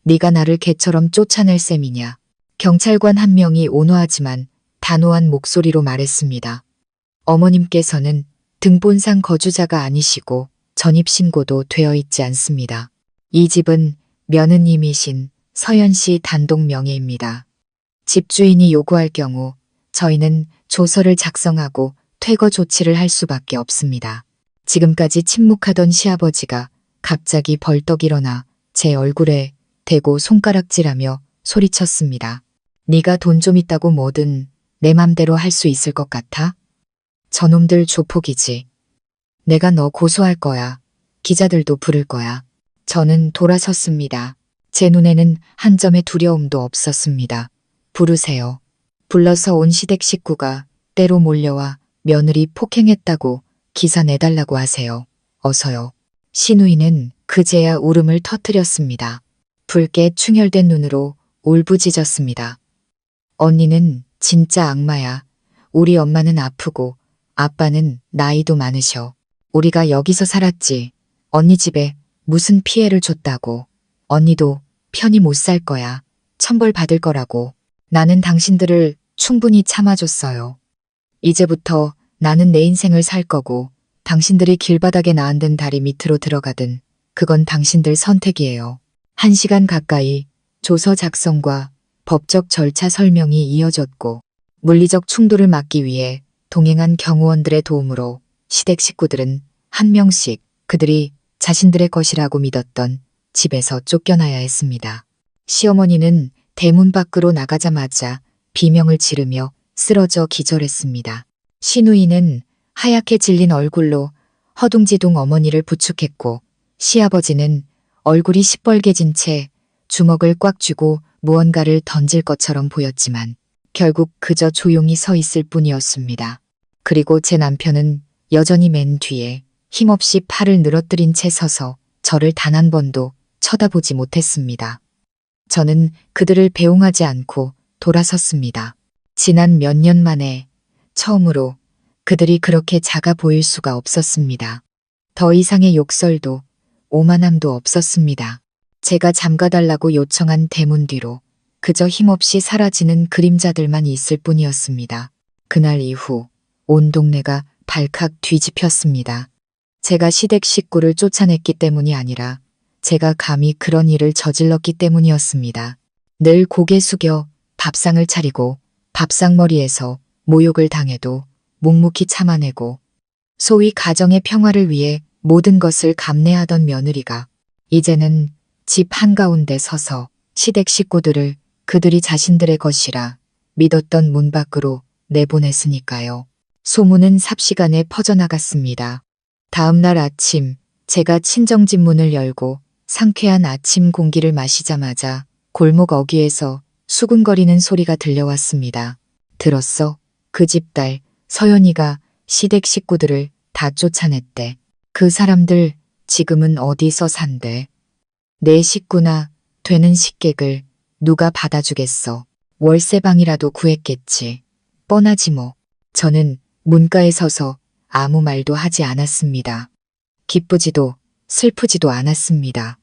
네가 나를 개처럼 쫓아낼 셈이냐. 경찰관 한 명이 온화하지만 단호한 목소리로 말했습니다. 어머님께서는 등본상 거주자가 아니시고 전입신고도 되어 있지 않습니다. 이 집은 며느님이신 서연 씨 단독 명의입니다. 집주인이 요구할 경우 저희는 조서를 작성하고 퇴거 조치를 할 수밖에 없습니다. 지금까지 침묵하던 시아버지가 갑자기 벌떡 일어나 제 얼굴에 대고 손가락질하며 소리쳤습니다. 네가 돈 좀 있다고 뭐든 내 맘대로 할 수 있을 것 같아? 저놈들 조폭이지. 내가 너 고소할 거야. 기자들도 부를 거야. 저는 돌아섰습니다. 제 눈에는 한 점의 두려움도 없었습니다. 부르세요. 불러서 온 시댁 식구가 때로 몰려와 며느리 폭행했다고 기사 내달라고 하세요. 어서요. 시누이는 그제야 울음을 터뜨렸습니다. 붉게 충혈된 눈으로 울부짖었습니다. 언니는 진짜 악마야. 우리 엄마는 아프고 아빠는 나이도 많으셔. 우리가 여기서 살았지. 언니 집에 무슨 피해를 줬다고. 언니도 편히 못 살 거야. 천벌 받을 거라고. 나는 당신들을 충분히 참아줬어요. 이제부터 나는 내 인생을 살 거고 당신들이 길바닥에 나앉은 다리 밑으로 들어가든 그건 당신들 선택이에요. 1시간 가까이 조서 작성과 법적 절차 설명이 이어졌고 물리적 충돌을 막기 위해 동행한 경호원들의 도움으로 시댁 식구들은 한 명씩 그들이 자신들의 것이라고 믿었던 집에서 쫓겨나야 했습니다. 시어머니는 대문 밖으로 나가자마자 비명을 지르며 쓰러져 기절했습니다. 시누이는 하얗게 질린 얼굴로 허둥지둥 어머니를 부축했고 시아버지는 얼굴이 시뻘개진 채 주먹을 꽉 쥐고 무언가를 던질 것처럼 보였지만 결국 그저 조용히 서 있을 뿐이었습니다. 그리고 제 남편은 여전히 맨 뒤에 힘없이 팔을 늘어뜨린 채 서서 저를 단 한 번도 쳐다보지 못했습니다. 저는 그들을 배웅하지 않고 돌아섰습니다. 지난 몇 년 만에 처음으로 그들이 그렇게 작아 보일 수가 없었습니다. 더 이상의 욕설도 오만함도 없었습니다. 제가 잠가달라고 요청한 대문 뒤로 그저 힘없이 사라지는 그림자들만 있을 뿐이었습니다. 그날 이후 온 동네가 발칵 뒤집혔습니다. 제가 시댁 식구를 쫓아냈기 때문이 아니라 제가 감히 그런 일을 저질렀기 때문이었습니다. 늘 고개 숙여 밥상을 차리고 밥상머리에서 모욕을 당해도 묵묵히 참아내고 소위 가정의 평화를 위해 모든 것을 감내하던 며느리가 이제는 집 한가운데 서서 시댁 식구들을 그들이 자신들의 것이라 믿었던 문 밖으로 내보냈으니까요. 소문은 삽시간에 퍼져나갔습니다. 다음 날 아침 제가 친정집 문을 열고 상쾌한 아침 공기를 마시자마자 골목 어귀에서 수근거리는 소리가 들려왔습니다. 들었어? 그 집 딸 서연이가 시댁 식구들을 다 쫓아냈대. 그 사람들 지금은 어디서 산대. 내 식구나 되는 식객을 누가 받아주겠어. 월세방이라도 구했겠지. 뻔하지 뭐. 저는 문가에 서서 아무 말도 하지 않았습니다. 기쁘지도 슬프지도 않았습니다.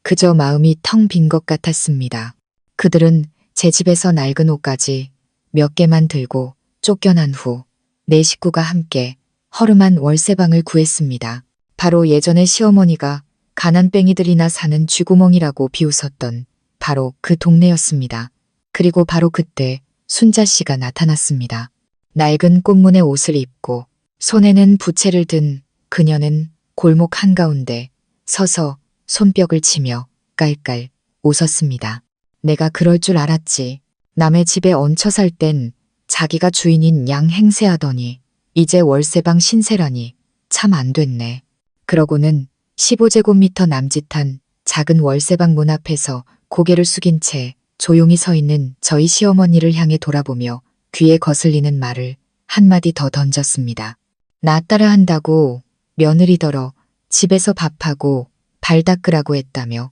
그저 마음이 텅 빈 것 같았습니다. 그들은 제 집에서 낡은 옷까지 몇 개만 들고 쫓겨난 후 내 식구가 함께 허름한 월세방을 구했습니다. 바로 예전에 시어머니가 가난뱅이들이나 사는 쥐구멍이라고 비웃었던 바로 그 동네였습니다. 그리고 바로 그때 순자 씨가 나타났습니다. 낡은 꽃무늬 옷을 입고 손에는 부채를 든 그녀는 골목 한가운데 서서 손뼉을 치며 깔깔 웃었습니다. 내가 그럴 줄 알았지. 남의 집에 얹혀 살 땐 자기가 주인인 양 행세하더니 이제 월세방 신세라니 참 안 됐네. 그러고는 15제곱미터 남짓한 작은 월세방 문 앞에서 고개를 숙인 채 조용히 서 있는 저희 시어머니를 향해 돌아보며 귀에 거슬리는 말을 한마디 더 던졌습니다. 나 따라 한다고 며느리더러 집에서 밥하고 발 닦으라고 했다며.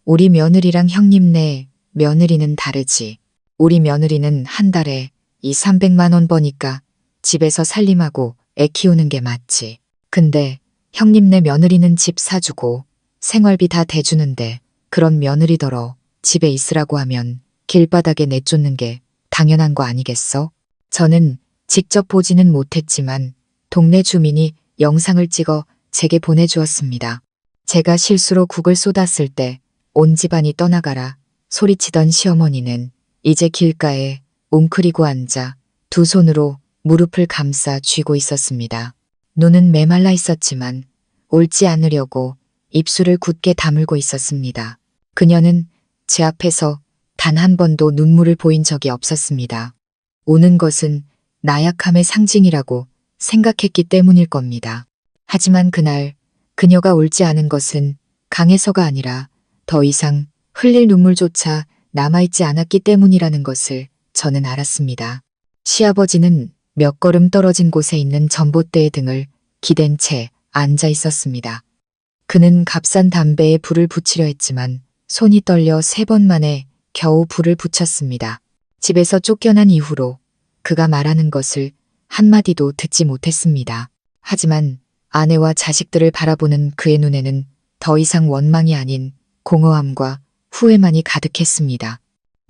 우리 며느리랑 형님네 며느리는 다르지. 우리 며느리는 한 달에 200~300만 원 버니까 집에서 살림하고 애 키우는 게 맞지. 근데 형님네 며느리는 집 사주고 생활비 다 대주는데 그런 며느리더러 집에 있으라고 하면 길바닥에 내쫓는 게 당연한 거 아니겠어? 저는 직접 보지는 못했지만 동네 주민이 영상을 찍어 제게 보내주었습니다. 제가 실수로 국을 쏟았을 때 온 집안이 떠나가라 소리치던 시어머니는 이제 길가에 웅크리고 앉아 두 손으로 무릎을 감싸 쥐고 있었습니다. 눈은 메말라 있었지만 옳지 않으려고 입술을 굳게 다물고 있었습니다. 그녀는 제 앞에서 단 한 번도 눈물을 보인 적이 없었습니다. 우는 것은 나약함의 상징이라고 생각했기 때문일 겁니다. 하지만 그날 그녀가 울지 않은 것은 강해서가 아니라 더 이상 흘릴 눈물조차 남아있지 않았기 때문이라는 것을 저는 알았습니다. 시아버지는 몇 걸음 떨어진 곳에 있는 전봇대의 등을 기댄 채 앉아 있었습니다. 그는 값싼 담배에 불을 붙이려 했지만 손이 떨려 3번 만에 겨우 불을 붙였습니다. 집에서 쫓겨난 이후로 그가 말하는 것을 한마디도 듣지 못했습니다. 하지만 아내와 자식들을 바라보는 그의 눈에는 더 이상 원망이 아닌 공허함과 후회만이 가득했습니다.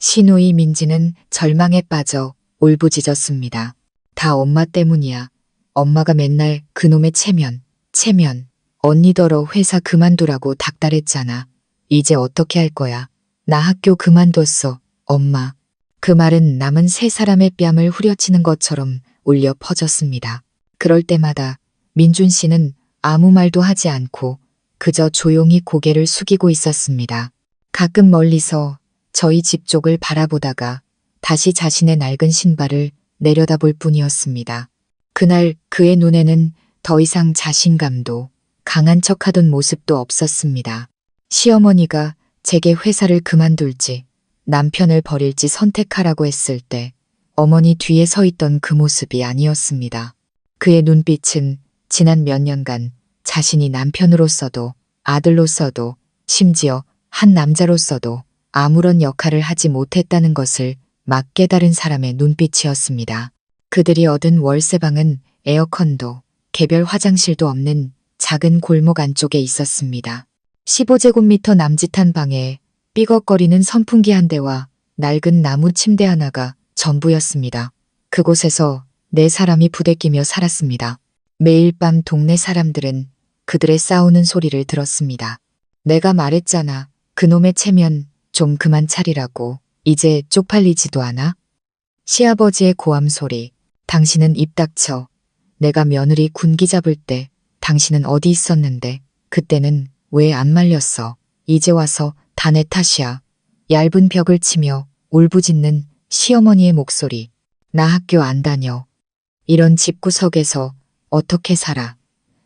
시누이 민지는 절망에 빠져 울부짖었습니다. 다 엄마 때문이야. 엄마가 맨날 그놈의 체면. 언니더러 회사 그만두라고 닥달했잖아. 이제 어떻게 할 거야? 나 학교 그만뒀어, 엄마. 그 말은 남은 3사람의 뺨을 후려치는 것처럼 울려 퍼졌습니다. 그럴 때마다 민준 씨는 아무 말도 하지 않고 그저 조용히 고개를 숙이고 있었습니다. 가끔 멀리서 저희 집 쪽을 바라보다가 다시 자신의 낡은 신발을 내려다볼 뿐이었습니다. 그날 그의 눈에는 더 이상 자신감도 강한 척하던 모습도 없었습니다. 시어머니가 제게 회사를 그만둘지 남편을 버릴지 선택하라고 했을 때 어머니 뒤에 서 있던 그 모습이 아니었습니다. 그의 눈빛은 지난 몇 년간 자신이 남편으로서도 아들로서도 심지어 한 남자로서도 아무런 역할을 하지 못했다는 것을 막 깨달은 사람의 눈빛이었습니다. 그들이 얻은 월세방은 에어컨도 개별 화장실도 없는 작은 골목 안쪽에 있었습니다. 15제곱미터 남짓한 방에 삐걱거리는 선풍기 한 대와 낡은 나무 침대 하나가 전부였습니다. 그곳에서 4사람이 부대끼며 살았습니다. 매일 밤 동네 사람들은 그들의 싸우는 소리를 들었습니다. 내가 말했잖아. 그놈의 체면 좀 그만 차리라고. 이제 쪽팔리지도 않아? 시아버지의 고함 소리. 당신은 입 닥쳐. 내가 며느리 군기 잡을 때 당신은 어디 있었는데 그때는 왜 안 말렸어. 이제 와서 다 내 탓이야. 얇은 벽을 치며 울부짖는 시어머니의 목소리. 나 학교 안 다녀. 이런 집구석에서 어떻게 살아.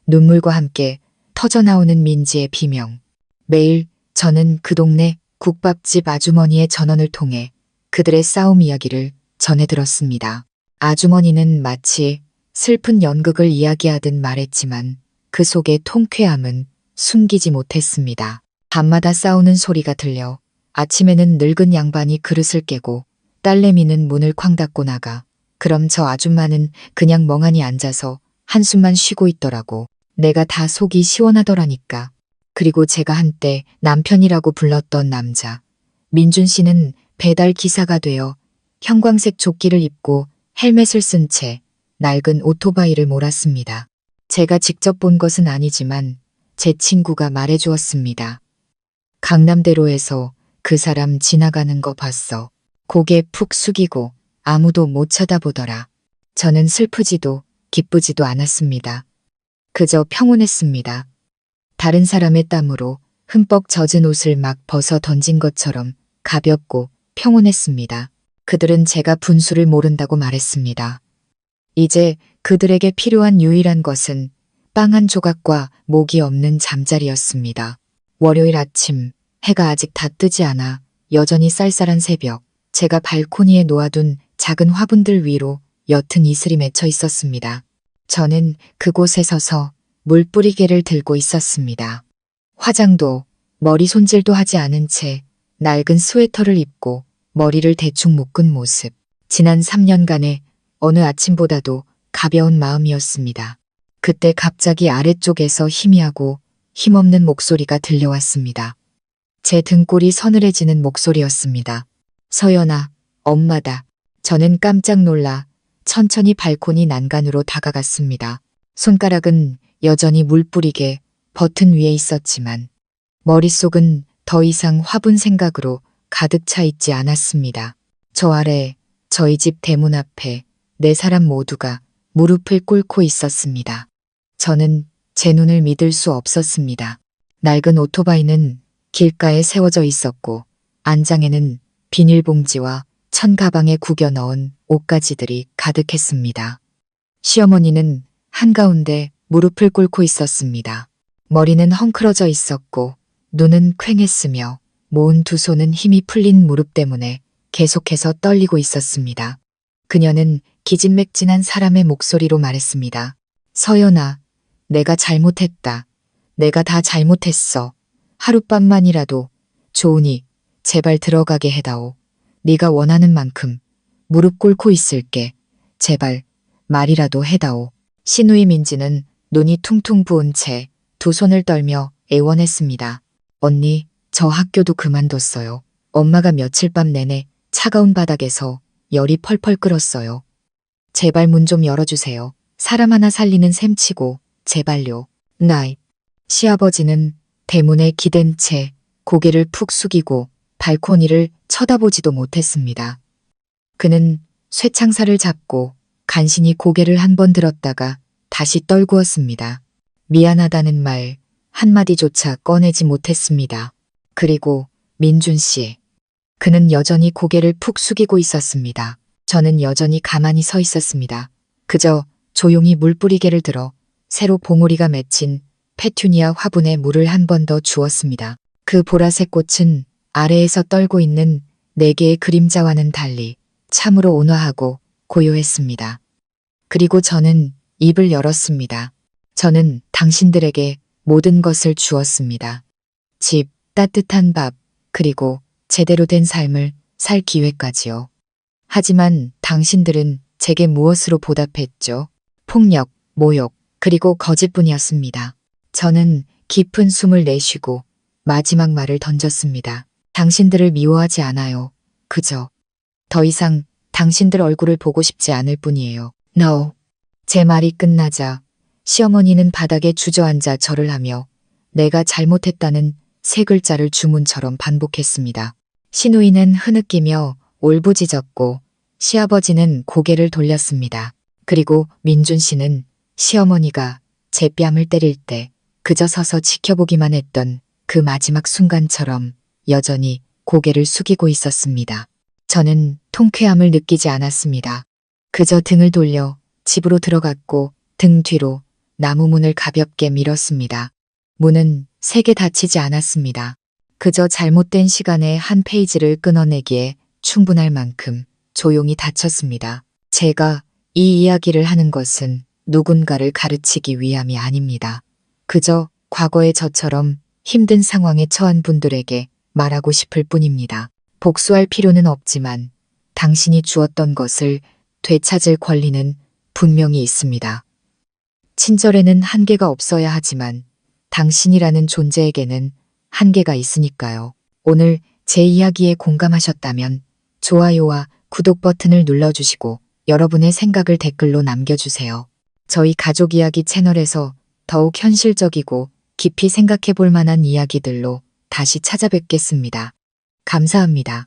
눈물과 함께 터져나오는 민지의 비명. 매일 저는 그 동네 국밥집 아주머니의 전원을 통해 그들의 싸움 이야기를 전해 들었습니다. 아주머니는 마치 슬픈 연극을 이야기하듯 말했지만 그 속의 통쾌함은 숨기지 못했습니다. 밤마다 싸우는 소리가 들려 아침에는 늙은 양반이 그릇을 깨고 딸내미는 문을 쾅 닫고 나가. 그럼 저 아줌마는 그냥 멍하니 앉아서 한숨만 쉬고 있더라고. 내가 다 속이 시원하더라니까. 그리고 제가 한때 남편이라고 불렀던 남자. 민준 씨는 배달 기사가 되어 형광색 조끼를 입고 헬멧을 쓴 채 낡은 오토바이를 몰았습니다. 제가 직접 본 것은 아니지만 제 친구가 말해주었습니다. 강남대로에서 그 사람 지나가는 거 봤어. 고개 푹 숙이고 아무도 못 쳐다보더라. 저는 슬프지도 기쁘지도 않았습니다. 그저 평온했습니다. 다른 사람의 땀으로 흠뻑 젖은 옷을 막 벗어 던진 것처럼 가볍고 평온했습니다. 그들은 제가 분수를 모른다고 말했습니다. 이제 그들에게 필요한 유일한 것은 빵 한 조각과 목이 없는 잠자리였습니다. 월요일 아침, 해가 아직 다 뜨지 않아 여전히 쌀쌀한 새벽, 제가 발코니에 놓아둔 작은 화분들 위로 옅은 이슬이 맺혀 있었습니다. 저는 그곳에 서서 물뿌리개를 들고 있었습니다. 화장도 머리 손질도 하지 않은 채 낡은 스웨터를 입고 머리를 대충 묶은 모습. 지난 3년간의 어느 아침보다도 가벼운 마음이었습니다. 그때 갑자기 아래쪽에서 희미하고 힘없는 목소리가 들려왔습니다. 제 등골이 서늘해지는 목소리였습니다. 서연아, 엄마다. 저는 깜짝 놀라 천천히 발코니 난간으로 다가갔습니다. 손가락은 여전히 물뿌리개 버튼 위에 있었지만 머릿속은 더 이상 화분 생각으로 가득 차 있지 않았습니다. 저 아래 저희 집 대문 앞에 4사람 모두가 무릎을 꿇고 있었습니다. 저는 제 눈을 믿을 수 없었습니다. 낡은 오토바이는 길가에 세워져 있었고 안장에는 비닐봉지와 천가방에 구겨 넣은 옷가지들이 가득했습니다. 시어머니는 한가운데 무릎을 꿇고 있었습니다. 머리는 헝클어져 있었고 눈은 퀭했으며 모은 두 손은 힘이 풀린 무릎 때문에 계속해서 떨리고 있었습니다. 그녀는 기진맥진한 사람의 목소리로 말했습니다. 서연아, 내가 잘못했다. 내가 다 잘못했어. 하룻밤만이라도 좋으니 제발 들어가게 해다오. 네가 원하는 만큼 무릎 꿇고 있을게. 제발 말이라도 해다오. 시누이 민지는 눈이 퉁퉁 부은 채 두 손을 떨며 애원했습니다. 언니, 저 학교도 그만뒀어요. 엄마가 며칠 밤 내내 차가운 바닥에서 열이 펄펄 끓었어요. 제발 문 좀 열어주세요. 사람 하나 살리는 셈치고 제발요. 나잇. 시아버지는 대문에 기댄 채 고개를 푹 숙이고 발코니를 쳐다보지도 못했습니다. 그는 쇠창살을 잡고 간신히 고개를 한 번 들었다가 다시 떨구었습니다. 미안하다는 말 한마디조차 꺼내지 못했습니다. 그리고 민준 씨. 그는 여전히 고개를 푹 숙이고 있었습니다. 저는 여전히 가만히 서 있었습니다. 그저 조용히 물뿌리개를 들어 새로 봉우리가 맺힌 페튜니아 화분에 물을 한 번 더 주었습니다. 그 보라색 꽃은 아래에서 떨고 있는 4개의 그림자와는 달리 참으로 온화하고 고요했습니다. 그리고 저는 입을 열었습니다. 저는 당신들에게 모든 것을 주었습니다. 집, 따뜻한 밥, 그리고 제대로 된 삶을 살 기회까지요. 하지만 당신들은 제게 무엇으로 보답했죠? 폭력, 모욕, 그리고 거짓뿐이었습니다. 저는 깊은 숨을 내쉬고 마지막 말을 던졌습니다. 당신들을 미워하지 않아요. 그저 더 이상 당신들 얼굴을 보고 싶지 않을 뿐이에요. No. 제 말이 끝나자 시어머니는 바닥에 주저앉아 절을 하며 내가 잘못했다는 3글자를 주문처럼 반복했습니다. 시누이는 흐느끼며 울부짖었고 시아버지는 고개를 돌렸습니다. 그리고 민준 씨는 시어머니가 제 뺨을 때릴 때 그저 서서 지켜보기만 했던 그 마지막 순간처럼 여전히 고개를 숙이고 있었습니다. 저는 통쾌함을 느끼지 않았습니다. 그저 등을 돌려 집으로 들어갔고 등 뒤로 나무 문을 가볍게 밀었습니다. 문은 세게 닫히지 않았습니다. 그저 잘못된 시간에 한 페이지를 끊어내기에 충분할 만큼 조용히 닫혔습니다. 제가 이 이야기를 하는 것은 누군가를 가르치기 위함이 아닙니다. 그저 과거의 저처럼 힘든 상황에 처한 분들에게 말하고 싶을 뿐입니다. 복수할 필요는 없지만 당신이 주었던 것을 되찾을 권리는 분명히 있습니다. 친절에는 한계가 없어야 하지만 당신이라는 존재에게는 한계가 있으니까요. 오늘 제 이야기에 공감하셨다면 좋아요와 구독 버튼을 눌러주시고 여러분의 생각을 댓글로 남겨주세요. 저희 가족 이야기 채널에서 더욱 현실적이고 깊이 생각해 볼 만한 이야기들로 다시 찾아뵙겠습니다. 감사합니다.